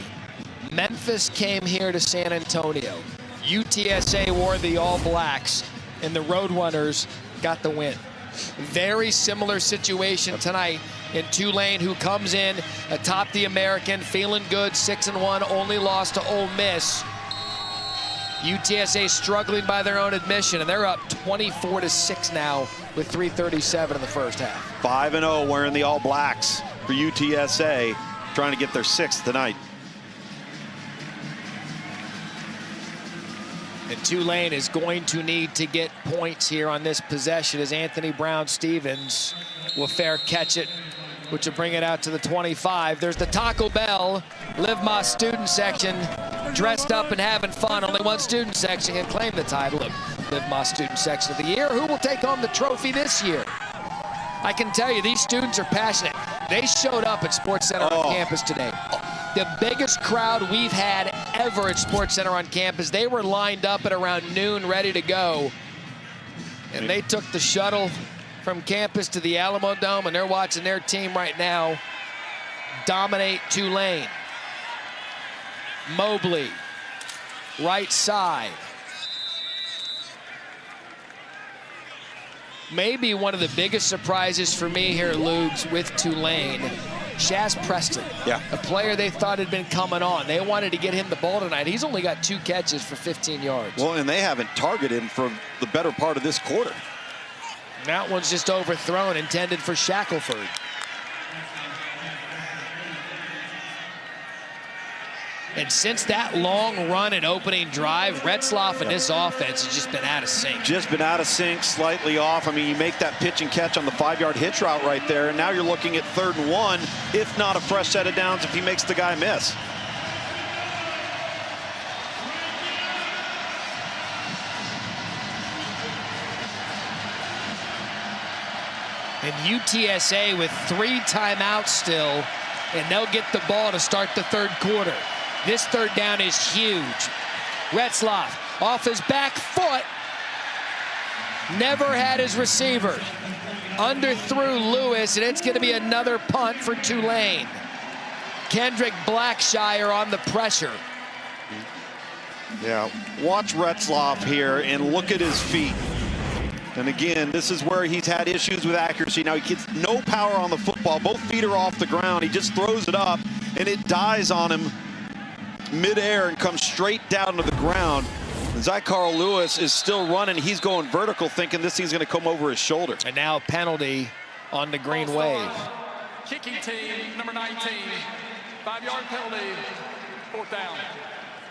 Memphis came here to San Antonio. UTSA wore the All Blacks, and the Roadrunners got the win. Very similar situation tonight in Tulane, who comes in atop the American, feeling good, 6-1, only lost to Ole Miss. UTSA struggling by their own admission, and they're up 24-6 now with 3:37 in the first half. 5-0 wearing the All Blacks for UTSA, trying to get their 6th tonight. And Tulane is going to need to get points here on this possession as Anthony Brown-Stevens will fair catch it, which will bring it out to the 25. There's the Taco Bell Live My Student section, dressed up and having fun. Only one student section can claim the title of Live My Student Section of the Year. Who will take home the trophy this year? I can tell you, these students are passionate. They showed up at Sports Center on campus today. The biggest crowd we've had ever at Sports Center on campus. They were lined up at around noon, ready to go. And they took the shuttle from campus to the Alamo Dome, and they're watching their team right now dominate Tulane. Mobley, right side. Maybe one of the biggest surprises for me here, Luke's, with Tulane Shaz Preston, a player they thought had been coming on. They wanted to get him the ball tonight. He's only got 2 catches for 15 yards. Well, and they haven't targeted him for the better part of this quarter. That one's just overthrown, intended for Shackelford. And since that long run and opening drive, Retzlaff and this offense has just been out of sync. Just been out of sync, slightly off. I mean, you make that pitch and catch on the 5-yard hitch route right there, and now you're looking at 3rd and 1, if not a fresh set of downs if he makes the guy miss. And UTSA with 3 timeouts still, and they'll get the ball to start the 3rd quarter. This 3rd down is huge. Retzlaff off his back foot. Never had his receiver. Underthrew Lewis, and it's going to be another punt for Tulane. Kendrick Blackshire on the pressure. Yeah, watch Retzlaff here and look at his feet. And again, this is where he's had issues with accuracy. Now he gets no power on the football. Both feet are off the ground. He just throws it up, and it dies on him midair and comes straight down to the ground. Zycarl Lewis is still running. He's going vertical, thinking this thing's going to come over his shoulder. And now a penalty on the green wave. Kicking team, number 19. 5-yard penalty, 4th down.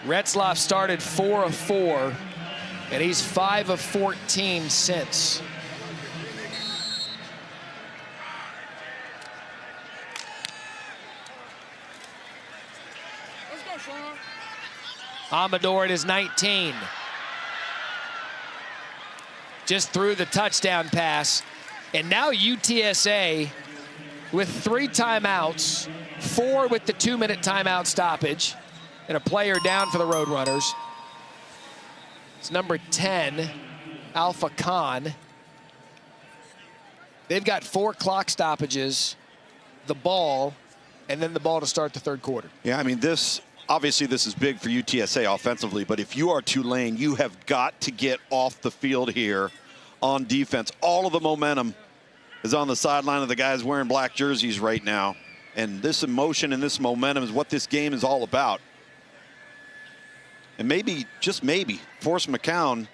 Retzlaff started 4 of 4, and he's 5 of 14 since. Amador at his 19. Just threw the touchdown pass. And now UTSA with 3 timeouts, 4 with the 2-minute timeout stoppage, and a player down for the Roadrunners. It's number 10, Alpha Khan. They've got 4 clock stoppages, the ball, and then the ball to start the 3rd quarter. Yeah, I mean, obviously this is big for UTSA offensively, but if you are Tulane, you have got to get off the field here on defense. All of the momentum is on the sideline of the guys wearing black jerseys right now. And this emotion and this momentum is what this game is all about. And maybe, just maybe, force McCown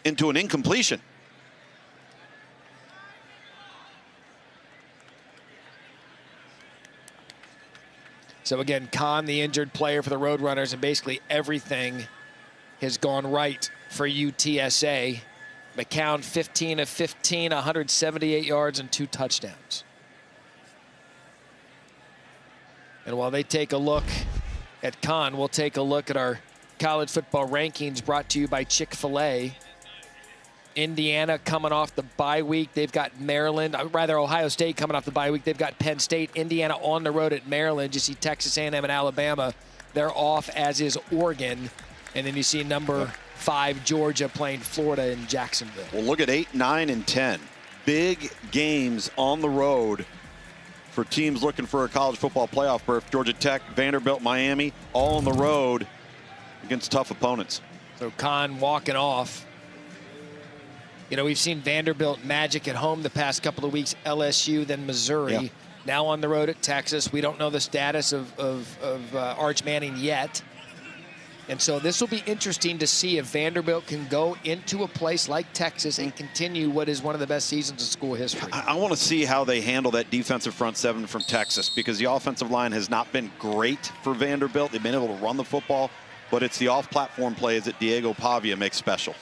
into an incompletion. So again, Khan, the injured player for the Roadrunners, and basically everything has gone right for UTSA. McCown 15 of 15, 178 yards and 2 touchdowns. And while they take a look at Khan, we'll take a look at our college football rankings brought to you by Chick-fil-A. Indiana coming off the bye week. They've got Maryland, rather Ohio State coming off the bye week. They've got Penn State. Indiana on the road at Maryland. You see Texas A&M and Alabama. They're off, as is Oregon. And then you see number 5, Georgia, playing Florida in Jacksonville. Well, look at 8, 9, and 10. Big games on the road for teams looking for a college football playoff berth. Georgia Tech, Vanderbilt, Miami, all on the road against tough opponents. So Khan walking off. You know, we've seen Vanderbilt magic at home the past couple of weeks, LSU, then Missouri. Yeah. Now on the road at Texas. We don't know the status of Arch Manning yet. And so this will be interesting to see if Vanderbilt can go into a place like Texas and continue what is one of the best seasons in school history. I want to see how they handle that defensive front 7 from Texas, because the offensive line has not been great for Vanderbilt. They've been able to run the football, but it's the off-platform plays that Diego Pavia makes special.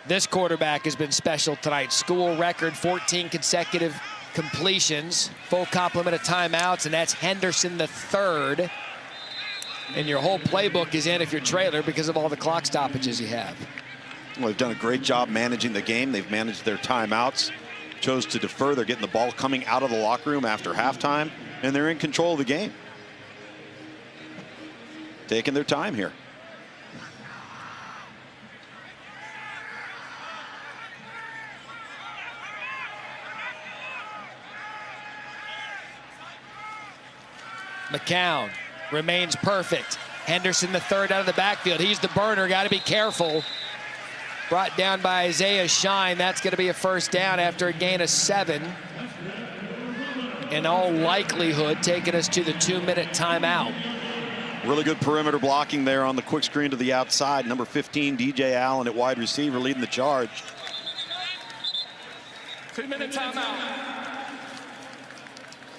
This quarterback has been special tonight. School record, 14 consecutive completions, full complement of timeouts, and that's Henderson the third. And your whole playbook is in if you're trailer because of all the clock stoppages you have. Well, they've done a great job managing the game. They've managed their timeouts, chose to defer. They're getting the ball coming out of the locker room after halftime, and they're in control of the game. Taking their time here. McCown remains perfect. Henderson the third out of the backfield. He's the burner, got to be careful. Brought down by Isaiah Shine. That's going to be a first down after a gain of 7. in all likelihood, taking us to the 2-minute timeout. Really good perimeter blocking there on the quick screen to the outside. Number 15, DJ Allen at wide receiver leading the charge. 2-minute timeout.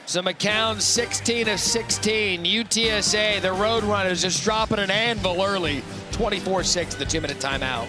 So McCown 16 of 16. UTSA, the Roadrunners, just dropping an anvil early. 24-6, the 2-minute timeout.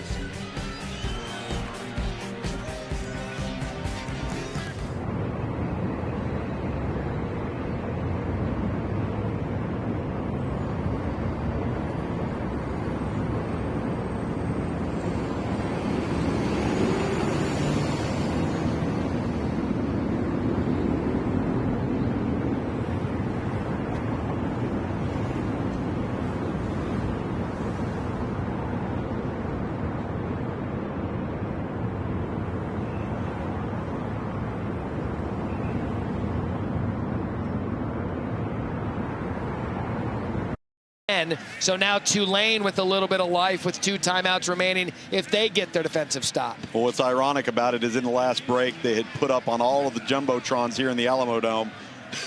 So now Tulane with a little bit of life with 2 timeouts remaining if they get their defensive stop. Well, what's ironic about it is in the last break, they had put up on all of the Jumbotrons here in the Alamo Dome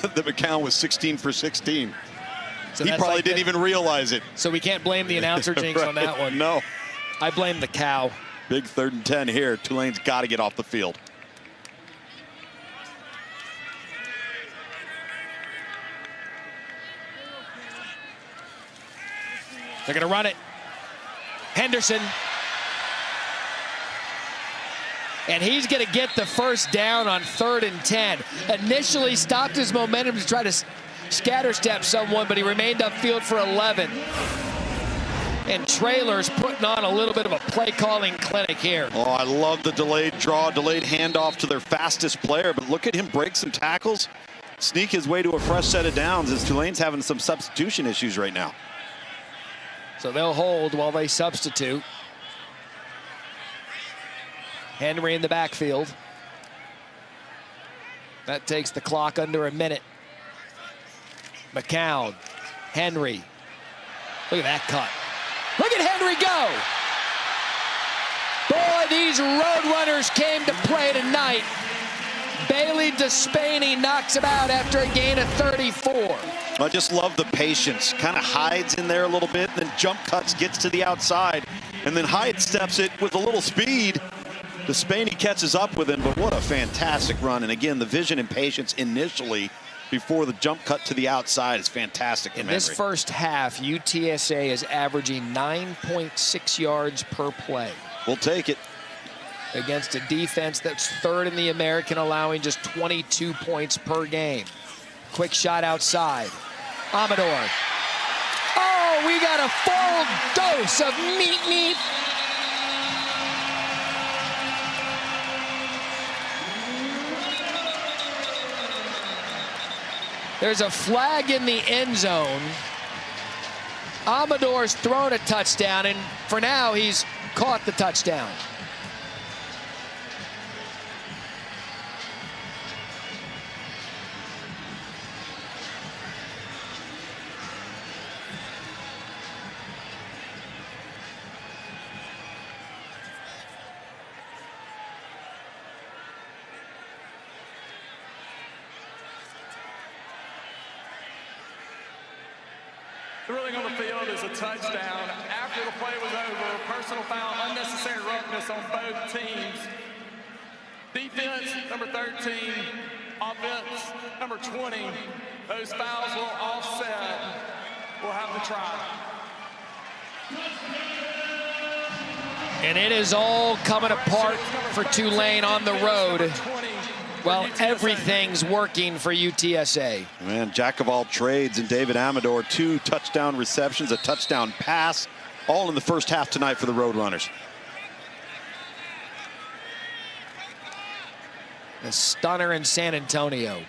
that McCown was 16 for 16. So he probably didn't even realize it. So we can't blame the announcer jinx right. on that one. No. I blame the cow. Big 3rd and 10 here. Tulane's got to get off the field. They're going to run it. Henderson. And he's going to get the first down on 3rd and 10. Initially stopped his momentum to try to scatter step someone, but he remained upfield for 11. And Traylor's putting on a little bit of a play calling clinic here. Oh, I love the delayed draw, delayed handoff to their fastest player, but look at him break some tackles, sneak his way to a fresh set of downs as Tulane's having some substitution issues right now. So they'll hold while they substitute. Henry in the backfield. That takes the clock under a minute. McCown, Henry. Look at that cut. Look at Henry go. Boy, these Roadrunners came to play tonight. Bailey Despaney knocks him out after a gain of 34. I just love the patience. Kind of hides in there a little bit, then jump cuts, gets to the outside, and then Hyatt steps it with a little speed. Despaney catches up with him, but what a fantastic run. And again, the vision and patience initially before the jump cut to the outside is fantastic. In this first half, UTSA is averaging 9.6 yards per play. We'll take it. Against a defense that's 3rd in the American, allowing just 22 points per game. Quick shot outside. Amador. Oh, we got a full dose of meat. There's a flag in the end zone. Amador's thrown a touchdown, and for now, he's caught the touchdown. The ruling on the field is a touchdown. After the play was over, personal foul, unnecessary roughness on both teams. Defense, number 13. Offense, number 20. Those fouls will offset. We'll have the try. And it is all coming apart for Tulane on the road. Well, everything's working for UTSA. Man, jack of all trades, and David Amador, 2 touchdown receptions, a touchdown pass, all in the first half tonight for the Roadrunners. The stunner in San Antonio.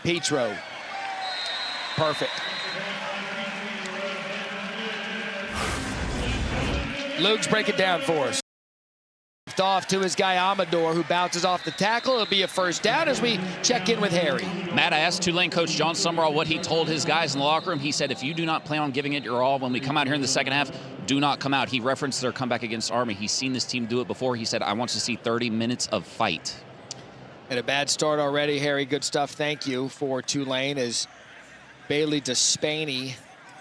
Petro. Perfect. Luke's break it down for us. Off to his guy Amador, who bounces off the tackle. It'll be a first down as we check in with Harry. Matt, I asked Tulane coach John Summerall what he told his guys in the locker room. He said, if you do not plan on giving it your all when we come out here in the second half, do not come out. He referenced their comeback against Army. He's seen this team do it before. He said, I want to see 30 minutes of fight. And a bad start already, Harry. Good stuff. Thank you for Tulane as Bailey Despaney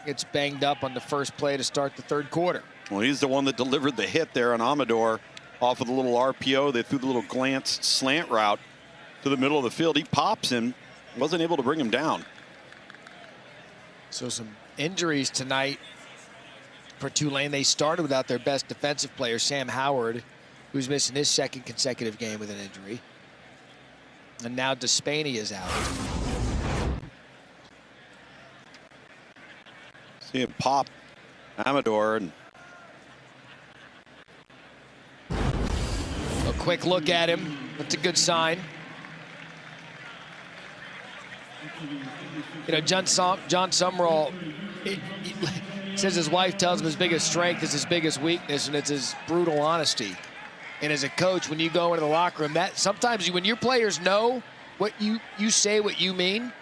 gets banged up on the first play to start the third quarter. Well, he's the one that delivered the hit there on Amador. Off of the little RPO, they threw the little glance slant route to the middle of the field. He pops him, wasn't able to bring him down. So some injuries tonight for Tulane. They started without their best defensive player, Sam Howard, who's missing his second consecutive game with an injury. And now Despaney is out. See him pop Amador, and a quick look at him. That's a good sign. You know, John Summerall he says his wife tells him his biggest strength is his biggest weakness, and it's his brutal honesty. And as a coach, when you go into the locker room, that sometimes when your players know what you say, what you mean,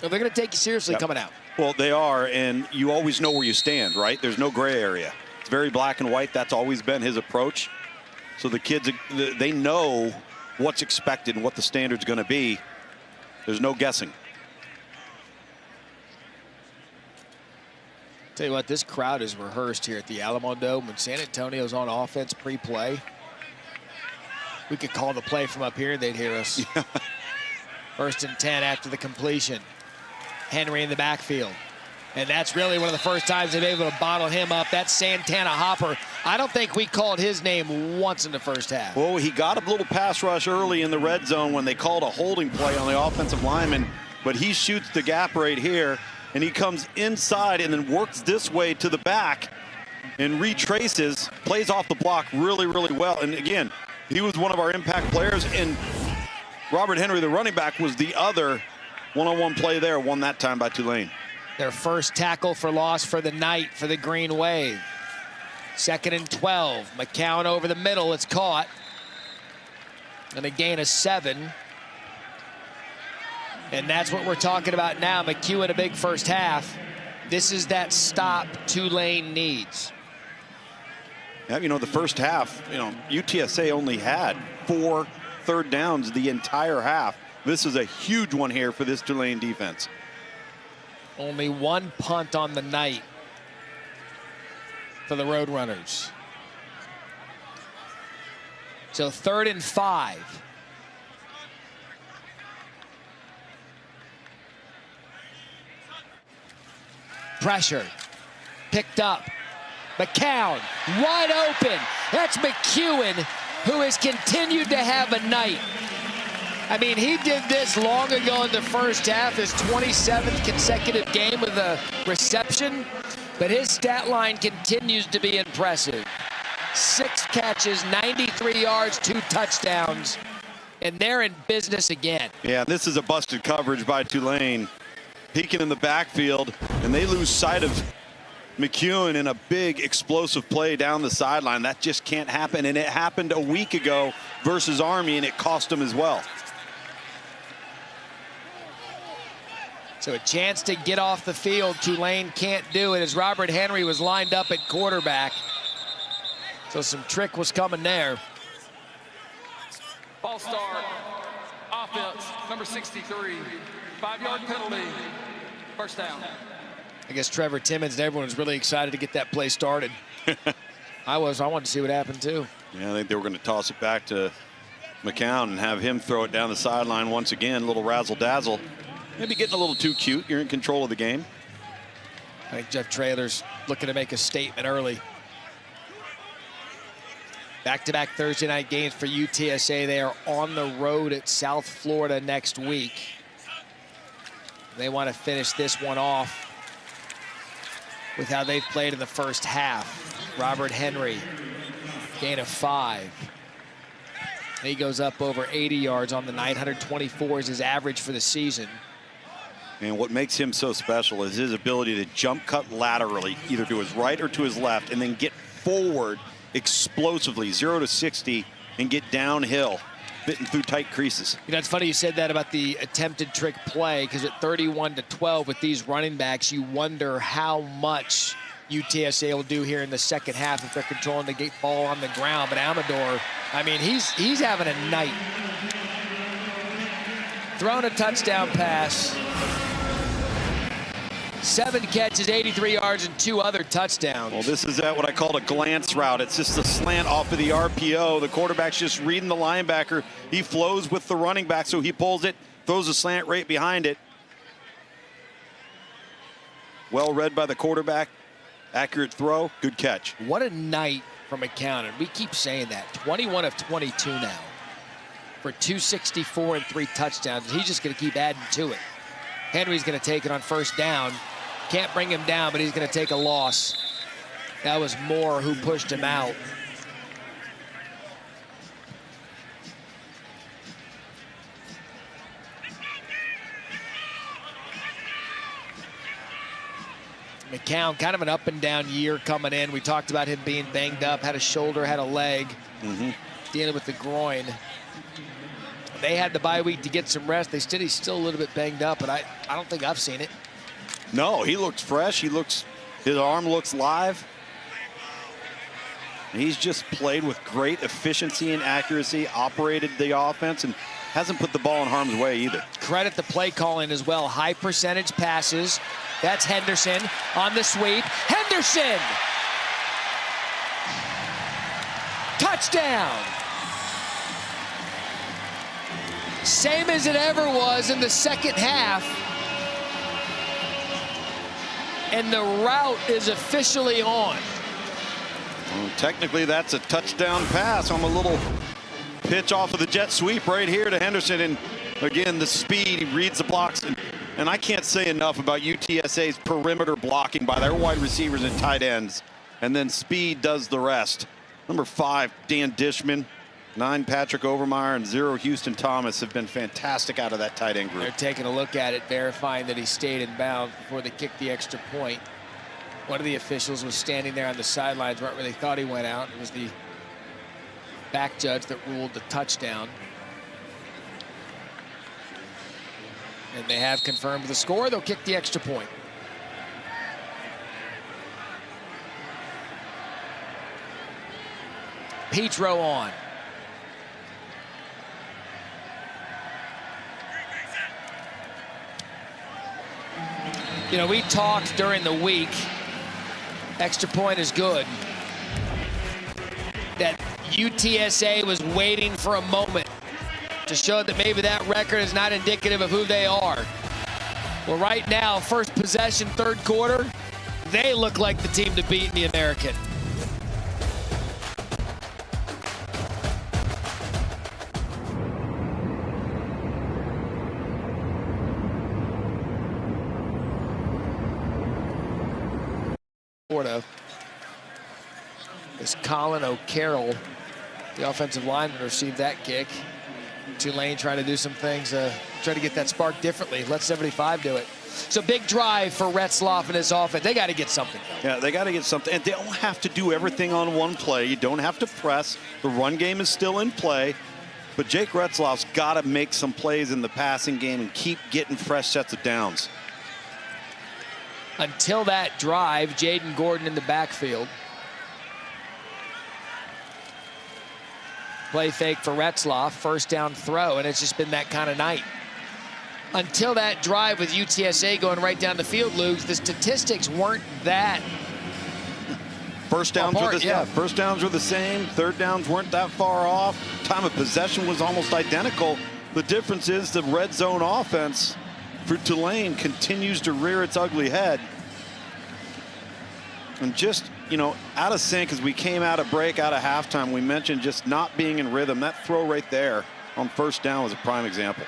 they're going to take you seriously coming out. Well, they are, and you always know where you stand, right? There's no gray area. It's very black and white. That's always been his approach. So the kids, they know what's expected and what the standard's going to be. There's no guessing. Tell you what, this crowd is rehearsed here at the Alamo Dome. When San Antonio's on offense pre-play, we could call the play from up here and they'd hear us. Yeah. 1st and 10 after the completion. Henry in the backfield. And that's really one of the first times they've been able to bottle him up. That's Santana Hopper. I don't think we called his name once in the first half. Well, he got a little pass rush early in the red zone when they called a holding play on the offensive lineman, but he shoots the gap right here, and he comes inside and then works this way to the back and retraces, plays off the block really, really well. And again, he was one of our impact players, and Robert Henry, the running back, was the other one-on-one play there, won that time by Tulane. Their first tackle for loss for the night for the Green Wave. 2nd and 12. McCown over the middle. It's caught. And a gain of 7. And that's what we're talking about now. McEwen a big first half. This is that stop Tulane needs. Yeah, you know, the first half, you know, UTSA only had 4 third downs the entire half. This is a huge one here for this Tulane defense. Only 1 punt on the night for the Roadrunners. So 3rd and 5. Pressure. Picked up. McCown wide open. That's McEwen, who has continued to have a night. I mean, he did this long ago in the first half, his 27th consecutive game with a reception, but his stat line continues to be impressive. 6 catches, 93 yards, 2 touchdowns, and they're in business again. Yeah, this is a busted coverage by Tulane. Peeking in the backfield, and they lose sight of McEwen in a big explosive play down the sideline. That just can't happen, and it happened a week ago versus Army, and it cost them as well. So a chance to get off the field. Tulane can't do it as Robert Henry was lined up at quarterback. So some trick was coming there. False start. Offense, number 63. 5-yard penalty. First down. I guess Trevor Timmons and everyone was really excited to get that play started. I wanted to see what happened too. Yeah, I think they were going to toss it back to McCown and have him throw it down the sideline once again. A little razzle-dazzle. Maybe getting a little too cute. You're in control of the game. I think Jeff Traylor's looking to make a statement early. Back-to-back Thursday night games for UTSA. They are on the road at South Florida next week. They want to finish this one off with how they've played in the first half. Robert Henry, gain of 5. He goes up over 80 yards on the night. 124 is his average for the season. And what makes him so special is his ability to jump cut laterally, either to his right or to his left, and then get forward explosively, 0 to 60, and get downhill, fitting through tight creases. You know, it's funny you said that about the attempted trick play, because at 31-12 with these running backs, you wonder how much UTSA will do here in the second half if they're controlling the ball on the ground. But Amador, I mean, he's having a night. Thrown a touchdown pass. 7 catches, 83 yards, and 2 other touchdowns. Well, this is what I call a glance route. It's just a slant off of the RPO. The quarterback's just reading the linebacker. He flows with the running back, so he pulls it, throws a slant right behind it. Well read by the quarterback. Accurate throw, good catch. What a night from McCown. We keep saying that. 21 of 22 now for 264 and 3 touchdowns. He's just going to keep adding to it. Henry's going to take it on first down. Can't bring him down, but he's going to take a loss. That was Moore who pushed him out. McCown, kind of an up and down year coming in. We talked about him being banged up, had a shoulder, had a leg, dealing with the groin. They had the bye week to get some rest. He's still a little bit banged up, but I don't think I've seen it. No, he looks fresh. His arm looks live. And he's just played with great efficiency and accuracy, operated the offense, and hasn't put the ball in harm's way either. Credit the play calling as well. High percentage passes. That's Henderson on the sweep. Henderson! Touchdown! Same as it ever was in the second half. And the route is officially on. Well, technically, that's a touchdown pass on a little pitch off of the jet sweep right here to Henderson. And again, the speed, he reads the blocks. And I can't say enough about UTSA's perimeter blocking by their wide receivers and tight ends. And then speed does the rest. Number 5, Dan Dishman. 9, Patrick Overmeyer, and 0, Houston Thomas have been fantastic out of that tight end group. They're taking a look at it, verifying that he stayed in bounds before they kicked the extra point. One of the officials was standing there on the sidelines right where they thought he went out. It was the back judge that ruled the touchdown. And they have confirmed the score. They'll kick the extra point. Petro on. You know, we talked during the week, extra point is good, that UTSA was waiting for a moment to show that maybe that record is not indicative of who they are. Well, right now, first possession, third quarter, they look like the team to beat in the American. Is Colin O'Carroll, the offensive lineman, received that kick. Tulane trying to do some things, try to get that spark differently. Let 75 do it. So big drive for Retzloff and his offense. They got to get something going. Yeah, they got to get something. And they don't have to do everything on one play. You don't have to press. The run game is still in play. But Jake Retzloff's got to make some plays in the passing game and keep getting fresh sets of downs. Until that drive, Jaden Gordon in the backfield. Play fake for Retzloff, first down throw, and it's just been that kind of night. Until that drive with UTSA going right down the field, Luke, the statistics weren't that First downs apart, were first downs were the same. Third downs weren't that far off. Time of possession was almost identical. The difference is the red zone offense for Tulane continues to rear its ugly head. And just, you know, out of sync as we came out of break, out of halftime, we mentioned just not being in rhythm. That throw right there on first down was a prime example.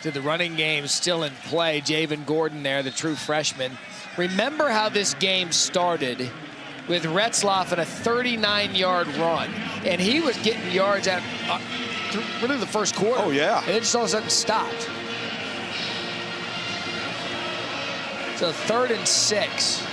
To the running game still in play. Javen Gordon there, the true freshman. Remember how this game started with Retzloff in a 39-yard run. And he was getting yards out really the first quarter. Oh, yeah. And it just all of a sudden stopped. So 3rd and 6.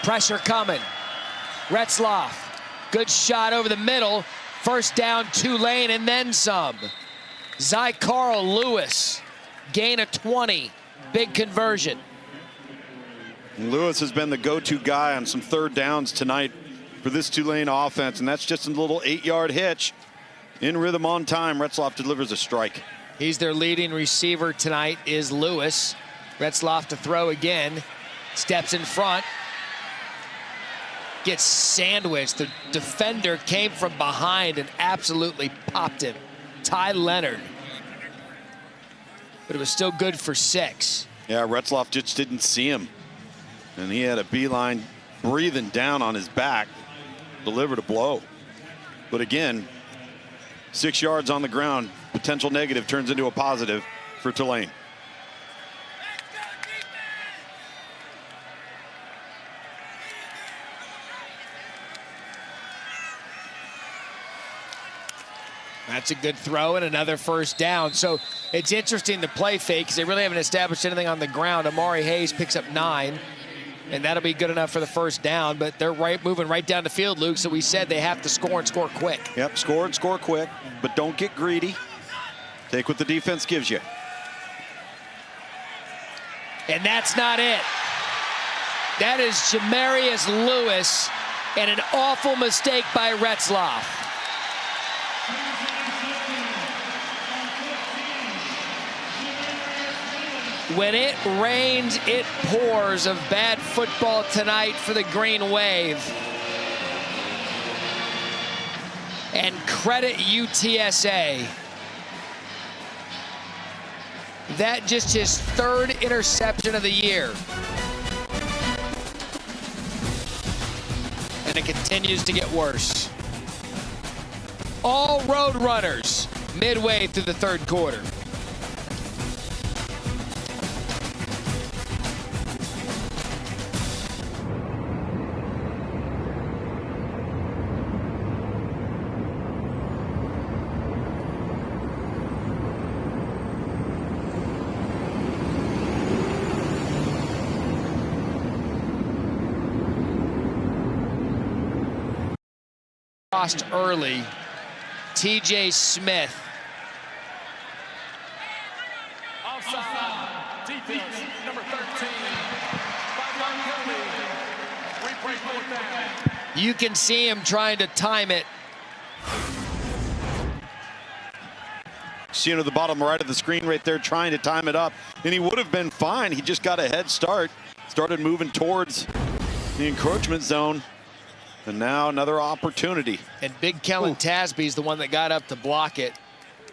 Pressure coming. Retzloff, good shot over the middle. First down, Tulane, and then some. Carl Lewis, gain of 20. Big conversion. Lewis has been the go-to guy on some 3rd downs tonight for this Tulane offense, and that's just a little 8-yard hitch. In rhythm on time, Retzloff delivers a strike. He's their leading receiver tonight is Lewis. Retzloff to throw again. Steps in front. Gets sandwiched. The defender came from behind and absolutely popped him. Ty Leonard. But it was still good for 6. Yeah, Retzloff just didn't see him. And he had a beeline breathing down on his back. Delivered a blow. But again, 6 yards on the ground. Potential negative turns into a positive for Tulane. That's a good throw and another first down. So it's interesting the play fake because they really haven't established anything on the ground. Amari Hayes picks up 9, and that'll be good enough for the first down. But they're moving right down the field, Luke. So we said they have to score and score quick. Yep, score and score quick, but don't get greedy. Take what the defense gives you. And that's not it. That is Jamarius Lewis and an awful mistake by Retzloff. When it rains, it pours of bad football tonight for the Green Wave. And credit UTSA. That just his 3rd interception of the year. And it continues to get worse. All road runners midway through the 3rd quarter. Lost early. TJ Smith. Offside. Defense, number 13. 5-yard penalty. Replay 4th down. You can see him trying to time it. See him at the bottom right of the screen right there trying to time it up. And he would have been fine. He just got a head start. Started moving towards the encroachment zone. And now another opportunity. And Big Kellen Tasby is the one that got up to block it.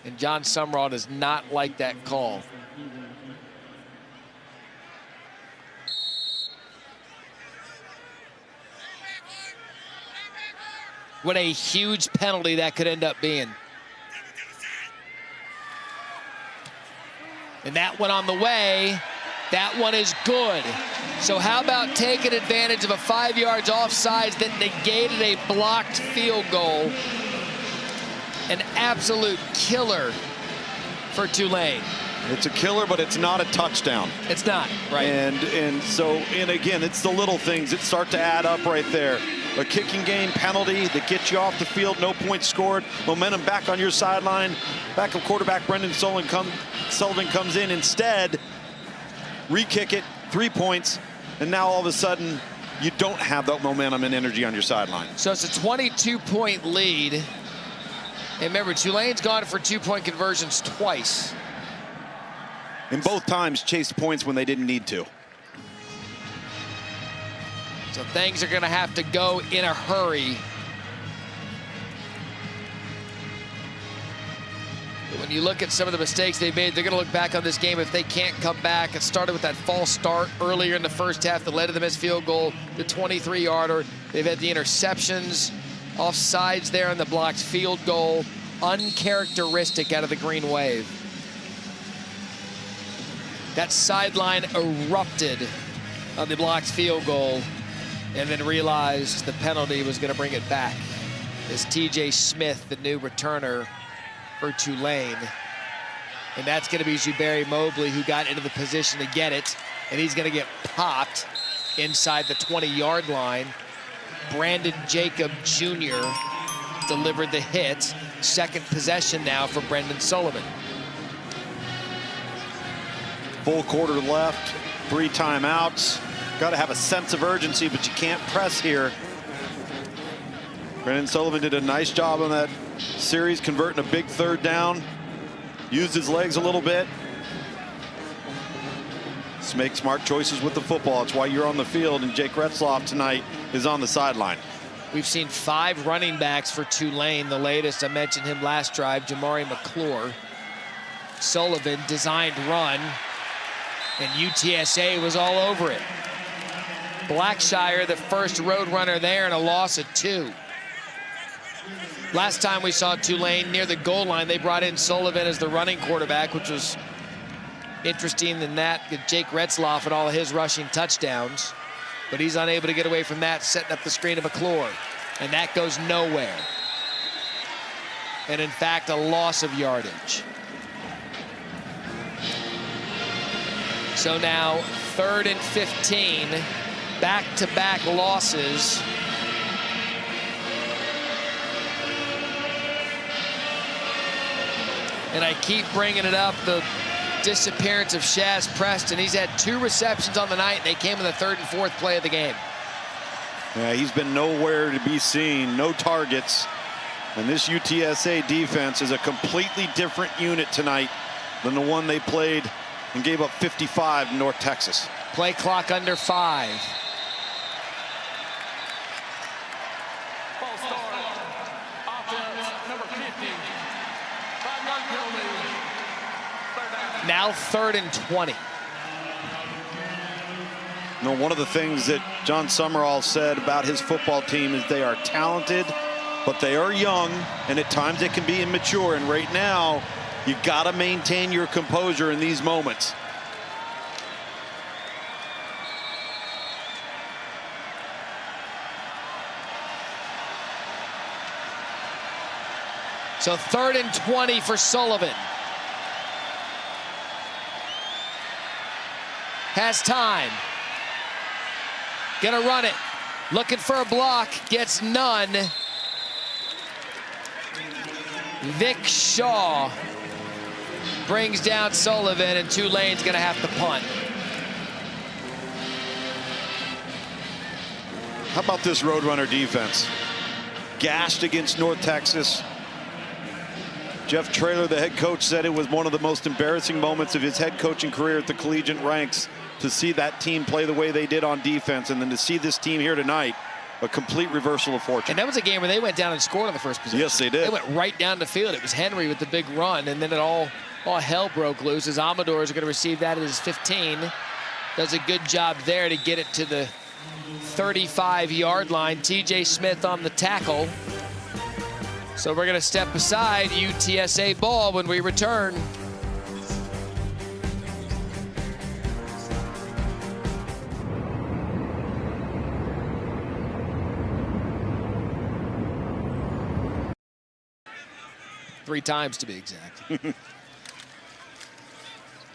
And John Sumrall does not like that call. What a huge penalty that could end up being. And that one on the way. That one is good. So how about taking advantage of a 5 yards offsides that negated a blocked field goal? An absolute killer for Tulane. It's a killer, but it's not a touchdown. It's not, right? And again, it's the little things that start to add up right there. A kicking game penalty that gets you off the field, no points scored, momentum back on your sideline. Backup quarterback Brendan Sullivan comes in instead. Re-kick it, 3 points, and now all of a sudden you don't have that momentum and energy on your sideline. So it's a 22-point lead. And remember, Tulane's gone for 2-point conversions twice. And both times chased points when they didn't need to. So things are going to have to go in a hurry. When you look at some of the mistakes they made, they're going to look back on this game if they can't come back. It started with that false start earlier in the first half that led to the missed field goal, the 23-yarder. They've had the interceptions, offsides there, and the blocked field goal. Uncharacteristic out of the Green Wave. That sideline erupted on the blocked field goal and then realized the penalty was going to bring it back. Is TJ Smith, the new returner for Tulane. And that's going to be Zuberi Mobley, who got into the position to get it. And he's going to get popped inside the 20-yard line. Brandon Jacob Jr. delivered the hit. Second possession now for Brendan Sullivan. Full quarter left, 3 timeouts. Got to have a sense of urgency, but you can't press here. Brendan Sullivan did a nice job on that series, converting a big 3rd down. Used his legs a little bit. Just make smart choices with the football. It's why you're on the field, and Jake Retzloff tonight is on the sideline. We've seen 5 running backs for Tulane. The latest, I mentioned him last drive, Jamari McClure. Sullivan designed run, and UTSA was all over it. Blackshire, the first road runner there, and a loss of 2. Last time we saw Tulane near the goal line, they brought in Sullivan as the running quarterback, which was interesting in that Jake Retzloff and all of his rushing touchdowns. But he's unable to get away from that, setting up the screen of McClure. And that goes nowhere. And in fact, a loss of yardage. So now 3rd and 15, back-to-back losses. And I keep bringing it up, the disappearance of Shaz Preston. He's had 2 receptions on the night, and they came in the 3rd and 4th play of the game. Yeah, he's been nowhere to be seen, no targets. And this UTSA defense is a completely different unit tonight than the one they played and gave up 55 in North Texas. Play clock under 5. False start. Offense, number 50. 5-yard penalty. 3rd down. Now 3rd and 20. You know, one of the things that John Summerall said about his football team is they are talented, but they are young, and at times they can be immature. And right now, you got to maintain your composure in these moments. So 3rd and 20 for Sullivan. Has time. Gonna run it. Looking for a block. Gets none. Vic Shaw brings down Sullivan, and Tulane's gonna have to punt. How about this Roadrunner defense? Gashed against North Texas. Jeff Traylor, the head coach, said it was one of the most embarrassing moments of his head coaching career at the collegiate ranks to see that team play the way they did on defense, and then to see this team here tonight, a complete reversal of fortune. And that was a game where they went down and scored on the first possession. Yes, they did. They went right down the field. It was Henry with the big run, and then it all hell broke loose as Amador is going to receive that at his 15. Does a good job there to get it to the 35-yard line. TJ Smith on the tackle. So we're going to step aside. UTSA ball when we return. Three times to be exact.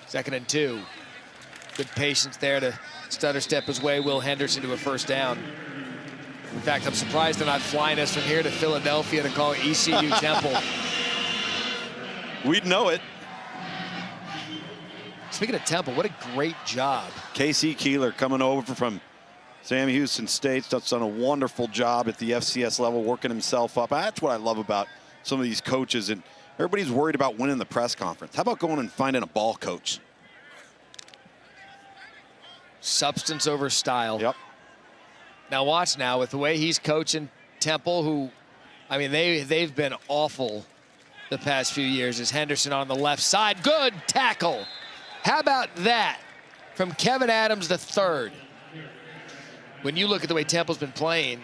2nd and 2. Good patience there to stutter step his way. Will Henderson to a 1st down. In fact, I'm surprised they're not flying us from here to Philadelphia to call ECU Temple. We'd know it. Speaking of Temple, what a great job. Casey Keeler coming over from Sam Houston State. That's done a wonderful job at the FCS level, working himself up. That's what I love about some of these coaches. And everybody's worried about winning the press conference. How about going and finding a ball coach? Substance over style. Yep. Now watch now with the way he's coaching Temple, who, I mean, they've been awful the past few years. Is Henderson on the left side. Good tackle. How about that from Kevin Adams III? When you look at the way Temple's been playing,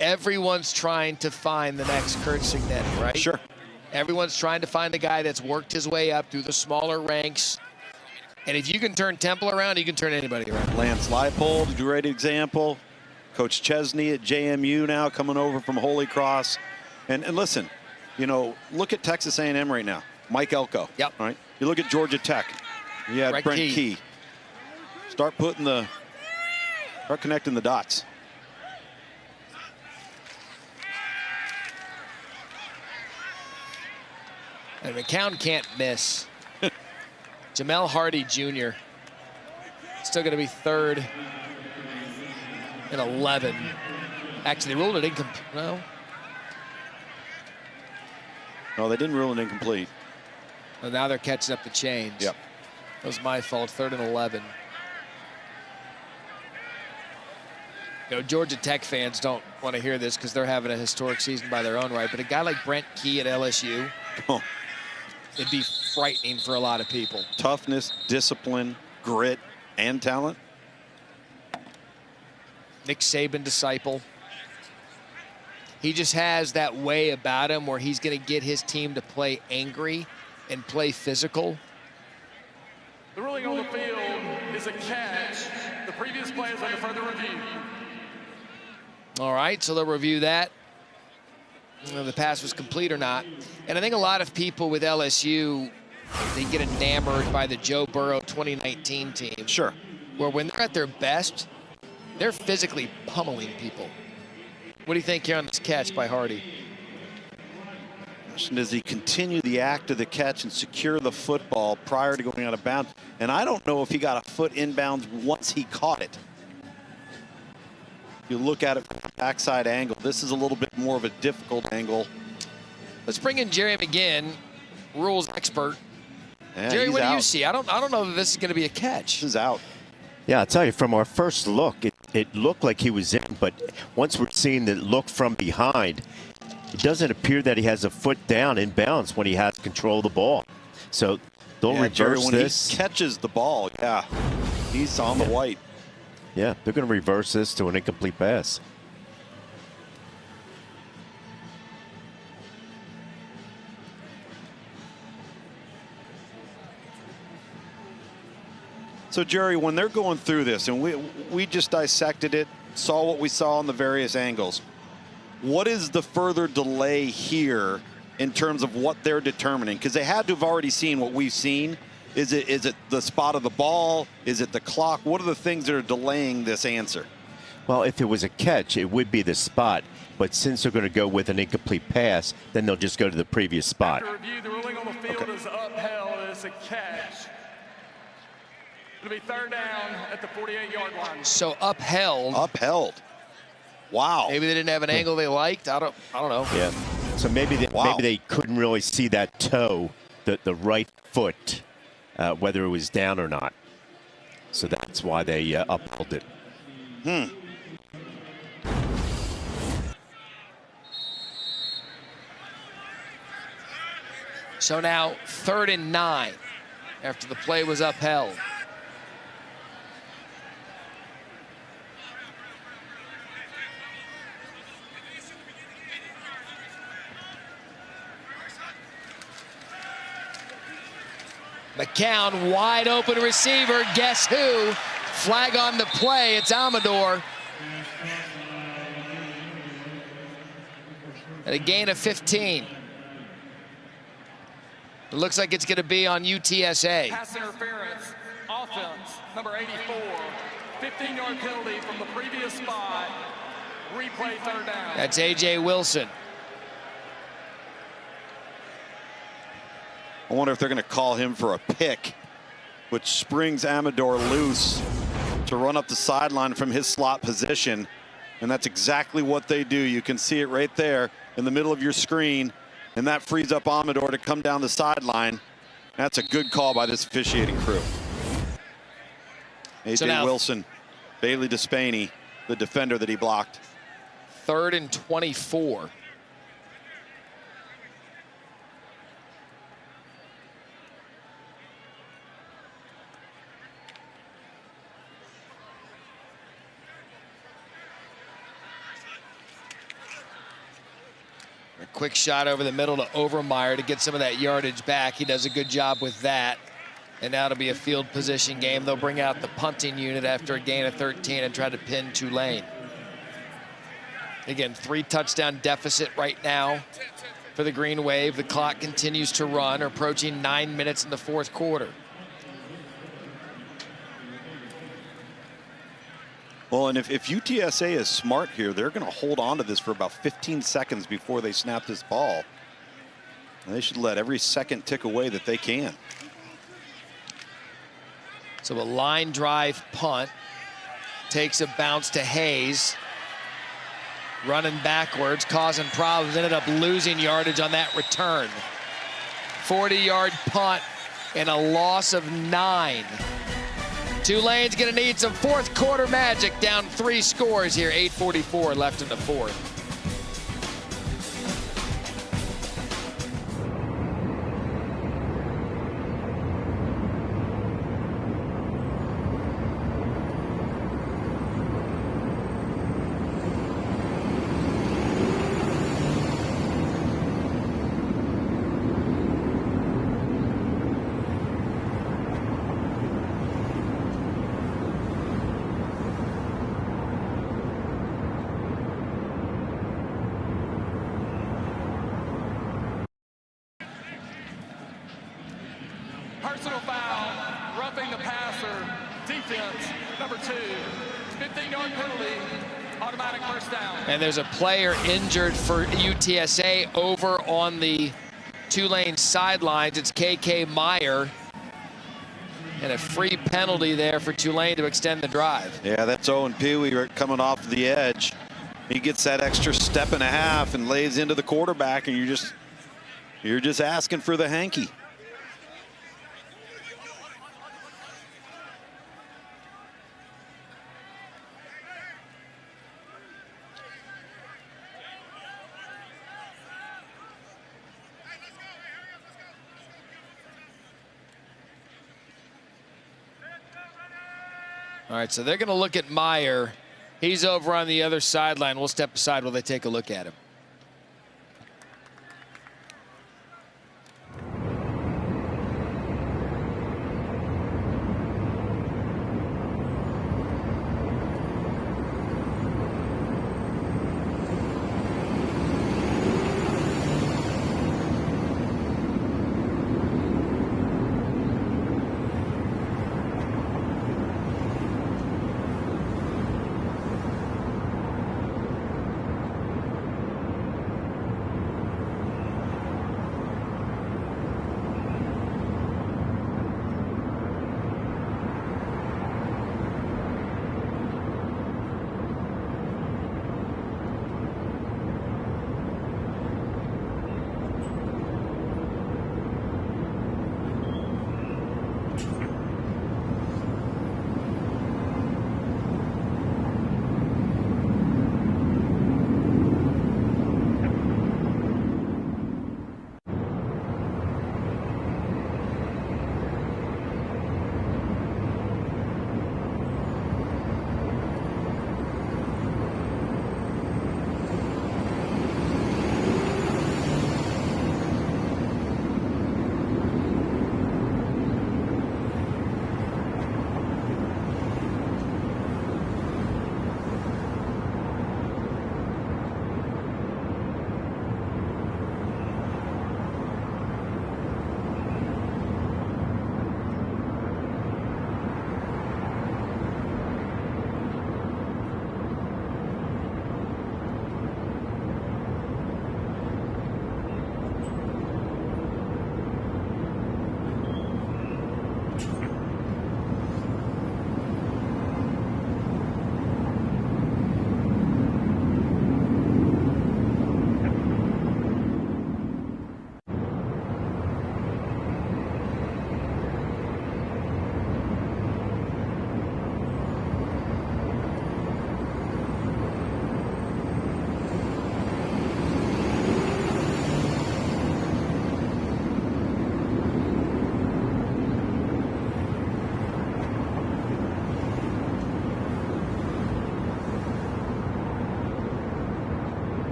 everyone's trying to find the next Kurt Signetti, right? Sure. Everyone's trying to find a guy that's worked his way up through the smaller ranks And if you can turn Temple around, you can turn anybody around. Lance Leipold, a great example. Coach Chesney at JMU now coming over from Holy Cross. And listen, you know, look at Texas A&M right now. Mike Elko. Yep. All right. You look at Georgia Tech. You had Brent Key. Start connecting the dots. And McCown can't miss. Jamel Hardy Jr. still going to be third and 11. Actually, they ruled it incomplete. No, they didn't rule it incomplete. Well, now they're catching up the chains. Yep. That was my fault. Third and 11. You know, Georgia Tech fans don't want to hear this because they're having a historic season by their own right. But a guy like Brent Key at LSU, it'd be frightening for a lot of people. Toughness, discipline, grit, and talent. Nick Saban disciple. He just has that way about him where he's going to get his team to play angry and play physical. The ruling on the field is a catch. The previous play is under further review. All right, so they'll review that. Whether the pass was complete or not. And I think a lot of people with LSU, they get enamored by the Joe Burrow 2019 team. Sure. Where when they're at their best, they're physically pummeling people. What do you think here on this catch by Hardy? Does he continue the act of the catch and secure the football prior to going out of bounds? And I don't know if he got a foot inbounds once he caught it. You look at it from the backside angle. This is a little bit more of a difficult angle. Let's bring in Jerry McGinn, rules expert. Yeah, Jerry, what do you out. see? I don't know that this is going to be a catch. This is out. Yeah, I'll tell you, from our first look, it looked like he was in, but once we're seeing the look from behind, it doesn't appear that he has a foot down in bounds when he has control of the ball. So they'll reverse Jerry, when this. he catches the ball, he's on the white. Yeah, they're going to reverse this to an incomplete pass. So, Jerry, when they're going through this, and we just dissected it, saw what we saw on the various angles, what is the further delay here in terms of what they're determining? Because they had to have already seen what we've seen. Is it the spot of the ball? Is it the clock? What are the things that are delaying this answer? Well, if it was a catch, it would be the spot. But since they're going to go with an incomplete pass, then they'll just go to the previous spot. After review, the ruling on the field is upheld as a catch. It'll be third down at the 48-yard line. So upheld. Upheld. Wow. Maybe they didn't have an angle they liked. I don't know. Yeah. So maybe they couldn't really see that toe, the right foot, whether it was down or not. So that's why they upheld it. So now 3rd and 9 after the play was upheld. McCown, wide open receiver. Guess who? Flag on the play. It's Amador. And a gain of 15. It looks like it's going to be on UTSA. Pass interference, offense, number 84. 15-yard penalty from the previous spot. Replay third down. That's A.J. Wilson. I wonder if they're going to call him for a pick, which springs Amador loose to run up the sideline from his slot position. And that's exactly what they do. You can see it right there in the middle of your screen. And that frees up Amador to come down the sideline. That's a good call by this officiating crew. A.J. Wilson, Bailey Despaney, the defender that he blocked. 3rd and 24. A quick shot over the middle to Overmeyer to get some of that yardage back. He does a good job with that. And now it'll be a field position game. They'll bring out the punting unit after a gain of 13 and try to pin Tulane. Again, 3 touchdown deficit right now for the Green Wave. The clock continues to run, approaching 9 minutes in the 4th quarter. Well, and if UTSA is smart here, they're going to hold on to this for about 15 seconds before they snap this ball. And they should let every second tick away that they can. So a line drive punt takes a bounce to Hayes. Running backwards, causing problems, ended up losing yardage on that return. 40-yard punt and a loss of 9. Tulane's gonna need some 4th quarter magic, down 3 scores here, 8:44 left in the 4th. Personal foul, roughing the passer, defense, number 2, 15-yard penalty, automatic first down. And there's a player injured for UTSA over on the Tulane sidelines. It's KK Meyer. And a free penalty there for Tulane to extend the drive. Yeah, that's Owen Pee-wee coming off the edge. He gets that extra step and a half and lays into the quarterback, and you're just asking for the hanky. All right, so they're going to look at Meyer. He's over on the other sideline. We'll step aside while they take a look at him.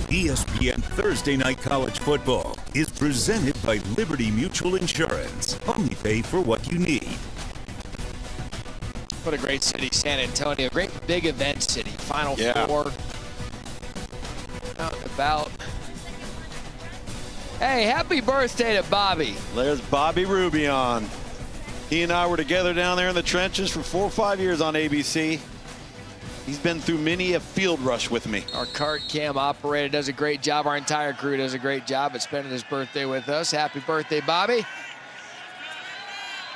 ESPN Thursday Night College Football is presented by Liberty Mutual Insurance. Only pay for what you need. What a great city, San Antonio. Great big event city. Final Four. Out and about. Hey, happy birthday to Bobby. There's Bobby Rubion. He and I were together down there in the trenches for 4 or 5 years on ABC. He's been through many a field rush with me. Our cart cam operator does a great job. Our entire crew does a great job at spending his birthday with us. Happy birthday, Bobby.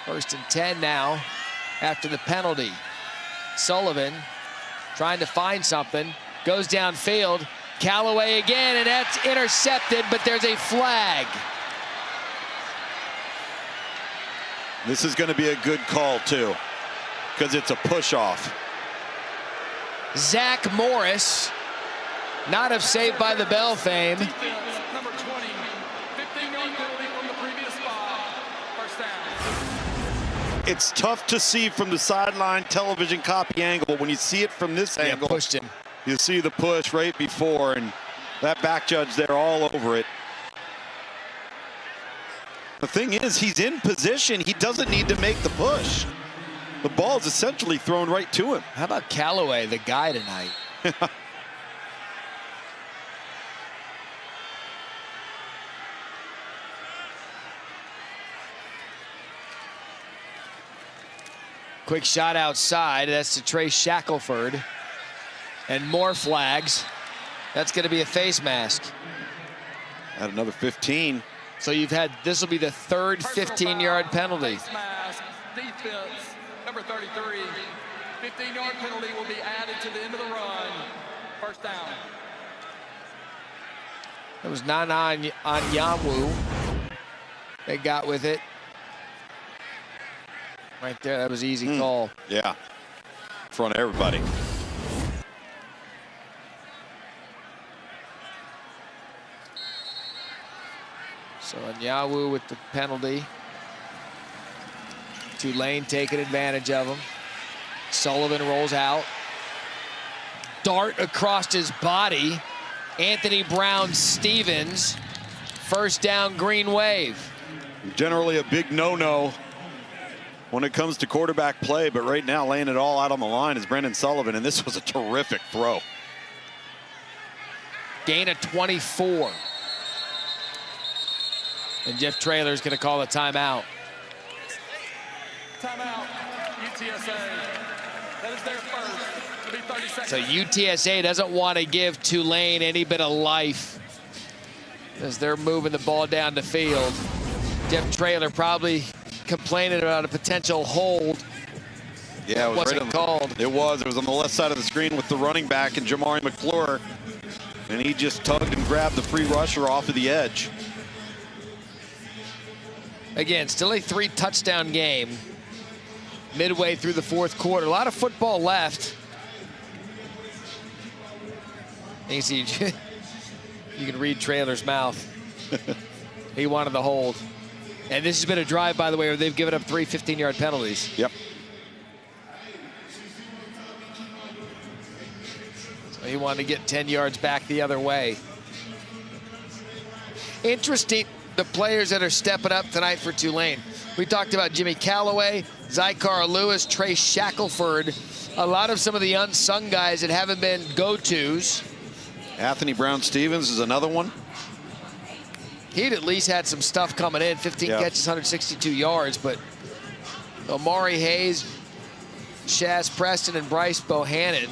1st and 10 now after the penalty. Sullivan trying to find something. Goes downfield. Callaway again, and that's intercepted, but there's a flag. This is going to be a good call, too, because it's a push-off. Zach Morris, not of Saved by the Bell fame. Defense, number 20, 15-yard penalty from the previous spot. First down. It's tough to see from the sideline television copy angle, but when you see it from this angle, Pushed him. you see the push right before, and that back judge there all over it. The thing is, he's in position. He doesn't need to make the push. The ball is essentially thrown right to him. How about Callaway, the guy tonight? Quick shot outside. That's to Trey Shackelford. And more flags. That's going to be a face mask. At another 15. So you've had, this will be the third 15-yard penalty. Face mask, defense, number 33. 15-yard penalty will be added to the end of the run. First down. It was Nana Onyanwu. They got with it. Right there, that was an easy call. Yeah, in front of everybody. So Onyanwu with the penalty. Tulane taking advantage of him. Sullivan rolls out. Dart across his body. Anthony Brown-Stevens. First down, Green Wave. Generally a big no-no when it comes to quarterback play, but right now laying it all out on the line is Brendan Sullivan, and this was a terrific throw. Gain of 24. And Jeff Traylor's going to call a timeout. Timeout, UTSA. That is their first. It'll be 30 seconds. So UTSA doesn't want to give Tulane any bit of life as they're moving the ball down the field. Jeff Traylor probably complaining about a potential hold. Yeah, it was Wasn't right called. It was on the left side of the screen with the running back and Jamari McClure, and he just tugged and grabbed the free rusher off of the edge. Again, Still a 3-touchdown game midway through the fourth quarter. A lot of football left. You see, you can read Traylor's mouth. He wanted the hold. And this has been a drive, by the way, where they've given up 3 15-yard penalties. Yep. So he wanted to get 10 yards back the other way. Interesting, the players that are stepping up tonight for Tulane. We talked about Jimmy Callaway, Zycar Lewis, Trey Shackelford. A lot of some of the unsung guys that haven't been go-tos. Anthony Brown-Stevens is another one. He'd at least had some stuff coming in. 15 catches, 162 yards. But Omari Hayes, Shaz Preston, and Bryce Bohannon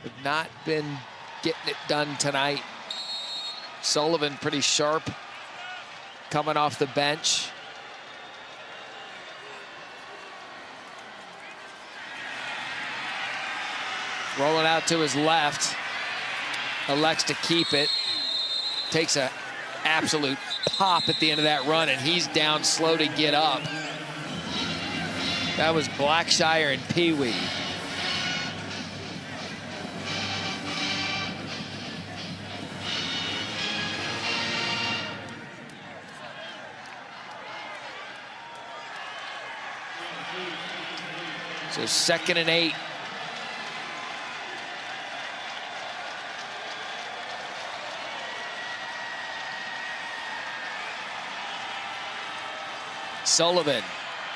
have not been getting it done tonight. Sullivan pretty sharp coming off the bench. Rolling out to his left. Elects to keep it. Takes an absolute pop at the end of that run, and he's down slow to get up. That was Blackshire and Pee Wee. So 2nd and 8. Sullivan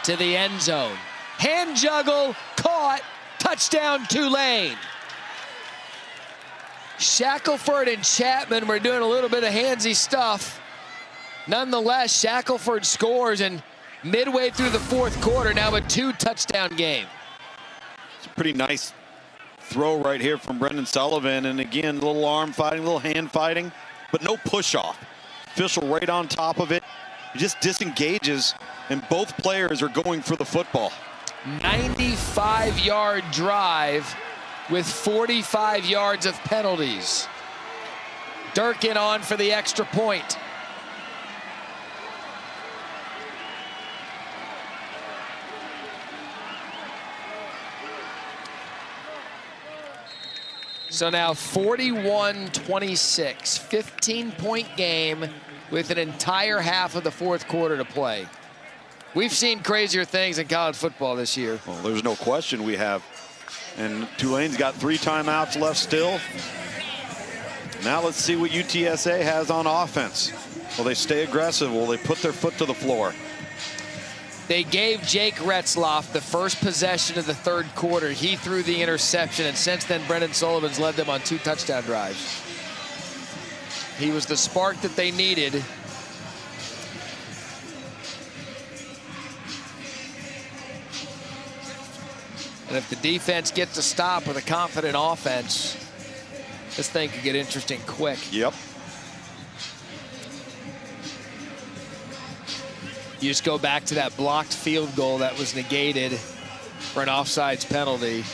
to the end zone. Hand juggle, caught, touchdown Tulane. Shackelford and Chapman were doing a little bit of handsy stuff. Nonetheless, Shackelford scores, and midway through the fourth quarter, now a 2-touchdown game. It's a pretty nice throw right here from Brendan Sullivan. And again, a little arm fighting, a little hand fighting, but no push off. Official right on top of it. He just disengages, and both players are going for the football. 95-yard drive with 45 yards of penalties. Durkin on for the extra point. So now 41-26, 15-point game with an entire half of the fourth quarter to play. We've seen crazier things in college football this year. Well, there's no question we have. And Tulane's got 3 timeouts left still. Now let's see what UTSA has on offense. Will they stay aggressive? Will they put their foot to the floor? They gave Jake Retzloff the first possession of the third quarter. He threw the interception, and since then, Brendan Sullivan's led them on 2 touchdown drives. He was the spark that they needed. And if the defense gets a stop with a confident offense, this thing could get interesting quick. Yep. You just go back to that blocked field goal that was negated for an offsides penalty.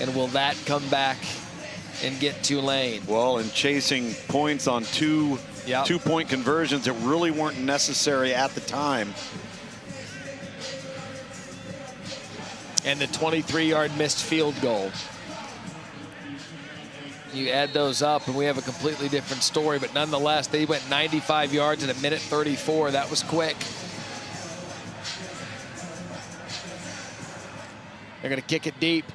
And will that come back and get Tulane? Well, and chasing points on two-point conversions that really weren't necessary at the time. And the 23-yard missed field goal. You add those up, and we have a completely different story. But nonetheless, they went 95 yards in a minute 34. That was quick. They're going to kick it deep.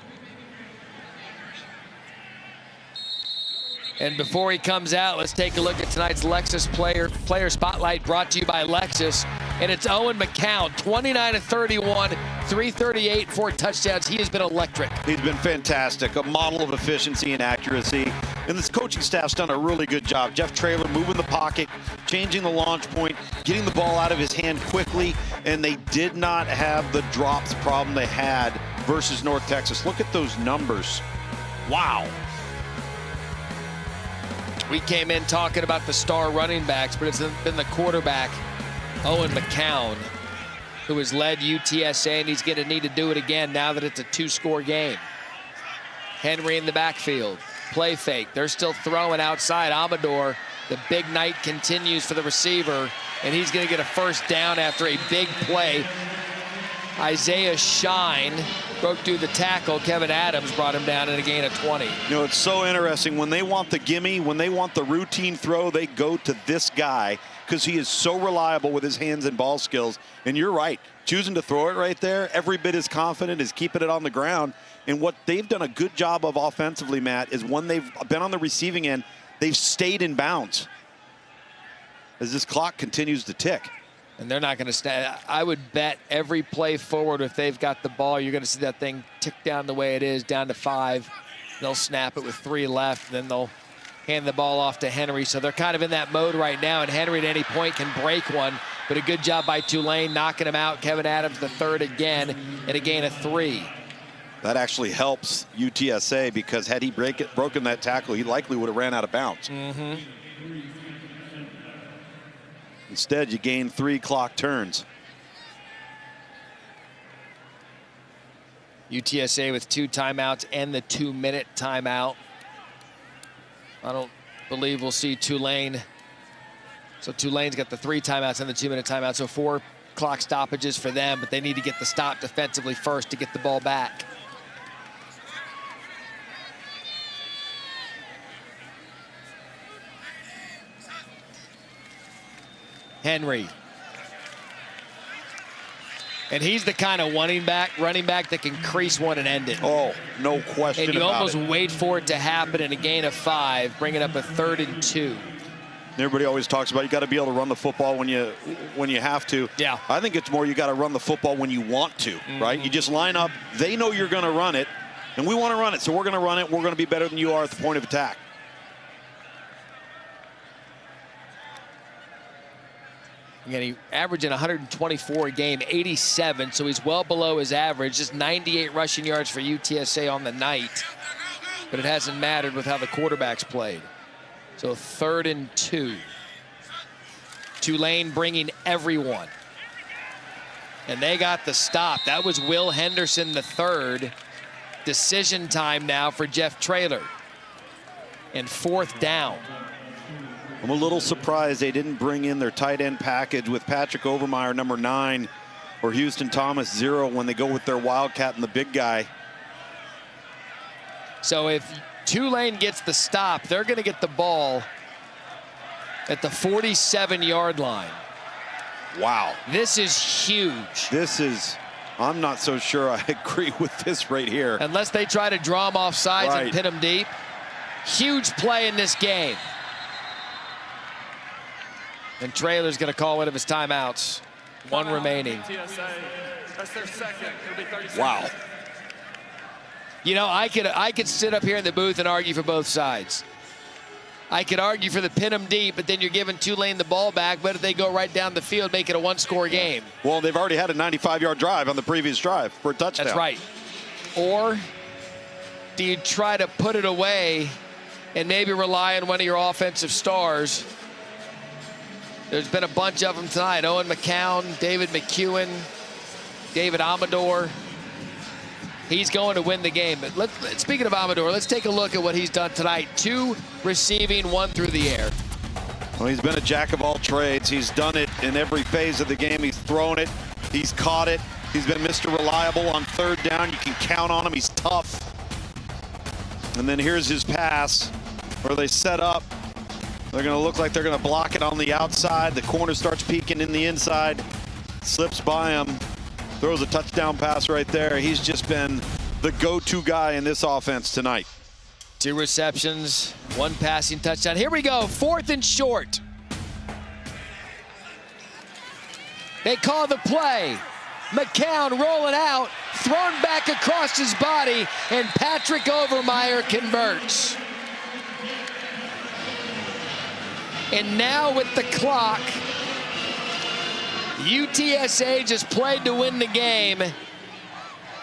And before he comes out, let's take a look at tonight's Lexus Player Spotlight, brought to you by Lexus. And it's Owen McCown, 29 of 31, 338, 4 touchdowns. He has been electric. He's been fantastic, a model of efficiency and accuracy. And this coaching staff's done a really good job. Jeff Traylor moving the pocket, changing the launch point, getting the ball out of his hand quickly, and they did not have the drops problem they had versus North Texas. Look at those numbers. Wow. We came in talking about the star running backs, but it's been the quarterback, Owen McCown, who has led UTSA, and he's going to need to do it again now that it's a 2-score game. Henry in the backfield. Play fake. They're still throwing outside. Amador, the big night continues for the receiver, and he's going to get a first down after a big play. Isaiah Shine broke through the tackle. Kevin Adams brought him down in a gain of 20. You know, it's so interesting. When they want the gimme, when they want the routine throw, they go to this guy because he is so reliable with his hands and ball skills. And you're right. Choosing to throw it right there, every bit as confident as keeping it on the ground. And what they've done a good job of offensively, Matt, is when they've been on the receiving end, they've stayed in bounds as this clock continues to tick. And they're not going to stand. I would bet every play forward, if they've got the ball, you're going to see that thing tick down the way it is, down to 5. They'll snap it with 3 left, and then they'll hand the ball off to Henry. So they're kind of in that mode right now, and Henry at any point can break one. But a good job by Tulane knocking him out. Kevin Adams the third again, and a gain of 3. That actually helps UTSA because had he broken that tackle, he likely would have ran out of bounds. Mm-hmm. Instead, you gain 3 clock turns. UTSA with 2 timeouts and the 2-minute timeout. I don't believe we'll see Tulane. So Tulane's got the 3 timeouts and the 2-minute timeout. So 4 clock stoppages for them, but they need to get the stop defensively first to get the ball back. Henry. And he's the kind of running back that can crease one and end it. Oh, no question about it. And you almost wait for it to happen in a gain of 5, bring it up a 3rd and 2. Everybody always talks about you got to be able to run the football when you have to. Yeah. I think it's more you got to run the football when you want to, right? You just line up. They know you're going to run it, and we want to run it, so we're going to run it. We're going to be better than you are at the point of attack. Again, he averaging 124 a game, 87, so he's well below his average. Just 98 rushing yards for UTSA on the night, but it hasn't mattered with how the quarterbacks played. So 3rd and 2. Tulane bringing everyone. And they got the stop. That was Will Henderson the third. Decision time now for Jeff Traylor. And 4th down. I'm a little surprised they didn't bring in their tight end package with Patrick Overmeyer, number 9, or Houston Thomas, 0, when they go with their Wildcat and the big guy. So if Tulane gets the stop, they're going to get the ball at the 47-yard line. Wow. This is huge. I'm not so sure I agree with this right here. Unless they try to draw him off sides Right. and pin him deep. Huge play in this game. And Traylor's going to call one of his timeouts. One remaining. UTSA, that's their second. It'll be 30 seconds. Wow. You know, I could sit up here in the booth and argue for both sides. I could argue for the pin them deep, but then you're giving Tulane the ball back. But if they go right down the field, make it a one-score game. Well, they've already had a 95-yard drive on the previous drive for a touchdown. That's right. Or do you try to put it away and maybe rely on one of your offensive stars? There's been a bunch of them tonight. Owen McCown, David McEwen, David Amador. He's going to win the game. But speaking of Amador, let's take a look at what he's done tonight. 2 receiving, 1 through the air. Well, he's been a jack of all trades. He's done it in every phase of the game. He's thrown it. He's caught it. He's been Mr. Reliable on 3rd down. You can count on him. He's tough. And then here's his pass where they set up. They're going to look like they're going to block it on the outside. The corner starts peeking in the inside. Slips by him. Throws a touchdown pass right there. He's just been the go-to guy in this offense tonight. 2 receptions, 1 passing touchdown. Here we go, 4th and short. They call the play. McCown rolling out, thrown back across his body, and Patrick Overmeyer converts. And now with the clock, UTSA just played to win the game.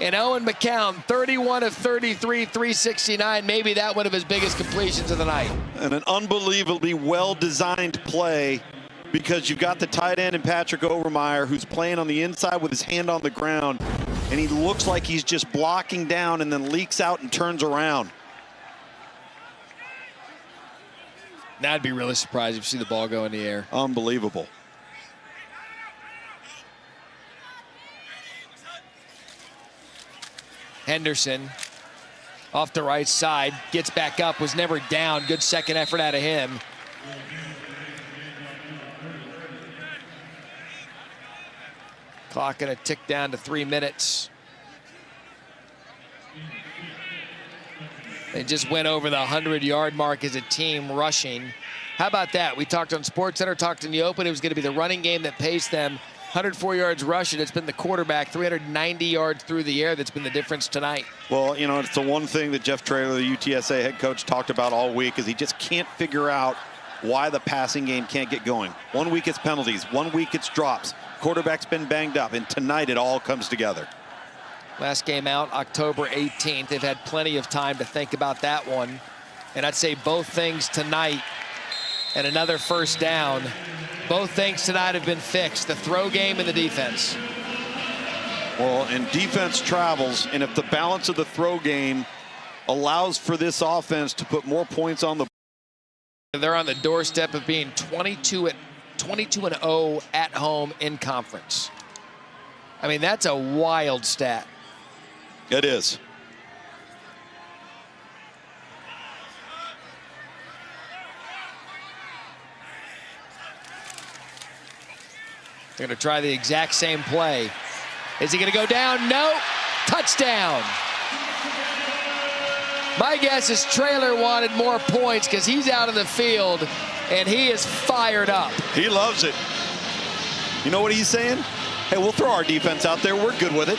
And Owen McCown, 31 of 33, 369, maybe that one of his biggest completions of the night. And an unbelievably well-designed play because you've got the tight end and Patrick Overmeyer who's playing on the inside with his hand on the ground. And he looks like he's just blocking down and then leaks out and turns around. Now I'd be really surprised if you see the ball go in the air. Unbelievable. Henderson off the right side, gets back up, was never down. Good second effort out of him. Clock gonna tick down to 3 minutes. They just went over the 100-yard mark as a team rushing. How about that? We talked on SportsCenter, talked in the open. It was going to be the running game that paced them. 104 yards rushing. It's been the quarterback, 390 yards through the air. That's been the difference tonight. Well, you know, it's the one thing that Jeff Traylor, the UTSA head coach, talked about all week is he just can't figure out why the passing game can't get going. 1 week it's penalties. 1 week it's drops. Quarterback's been banged up, and tonight it all comes together. Last game out, October 18th. They've had plenty of time to think about that one. And I'd say both things tonight and another first down. Both things tonight have been fixed, the throw game and the defense. Well, and defense travels, and if the balance of the throw game allows for this offense to put more points on the board. They're on the doorstep of being 22-0 at home in conference. I mean, that's a wild stat. It is. They're going to try the exact same play. Is he going to go down? No. Touchdown. My guess is Traylor wanted more points because he's out of the field and he is fired up. He loves it. You know what he's saying? Hey, we'll throw our defense out there. We're good with it.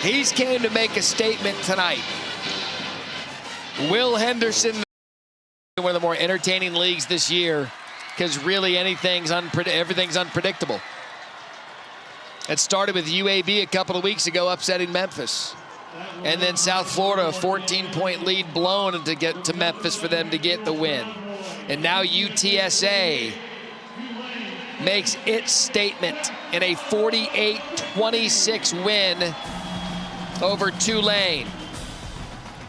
He's came to make a statement tonight. Will Henderson, one of the more entertaining leagues this year, because really everything's unpredictable. It started with UAB a couple of weeks ago upsetting Memphis. And then South Florida, a 14-point lead blown to get to Memphis for them to get the win. And now UTSA makes its statement in a 48-26 win over Tulane.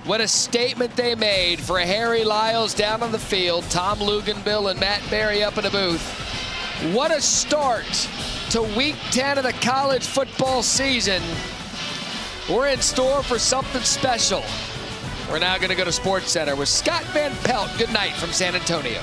What a statement they made for Harry Lyles down on the field, Tom Luganbill and Matt Berry up in the booth. What a start to week 10 of the college football season. We're in store for something special. We're now going to go to SportsCenter with Scott Van Pelt. Good night from San Antonio.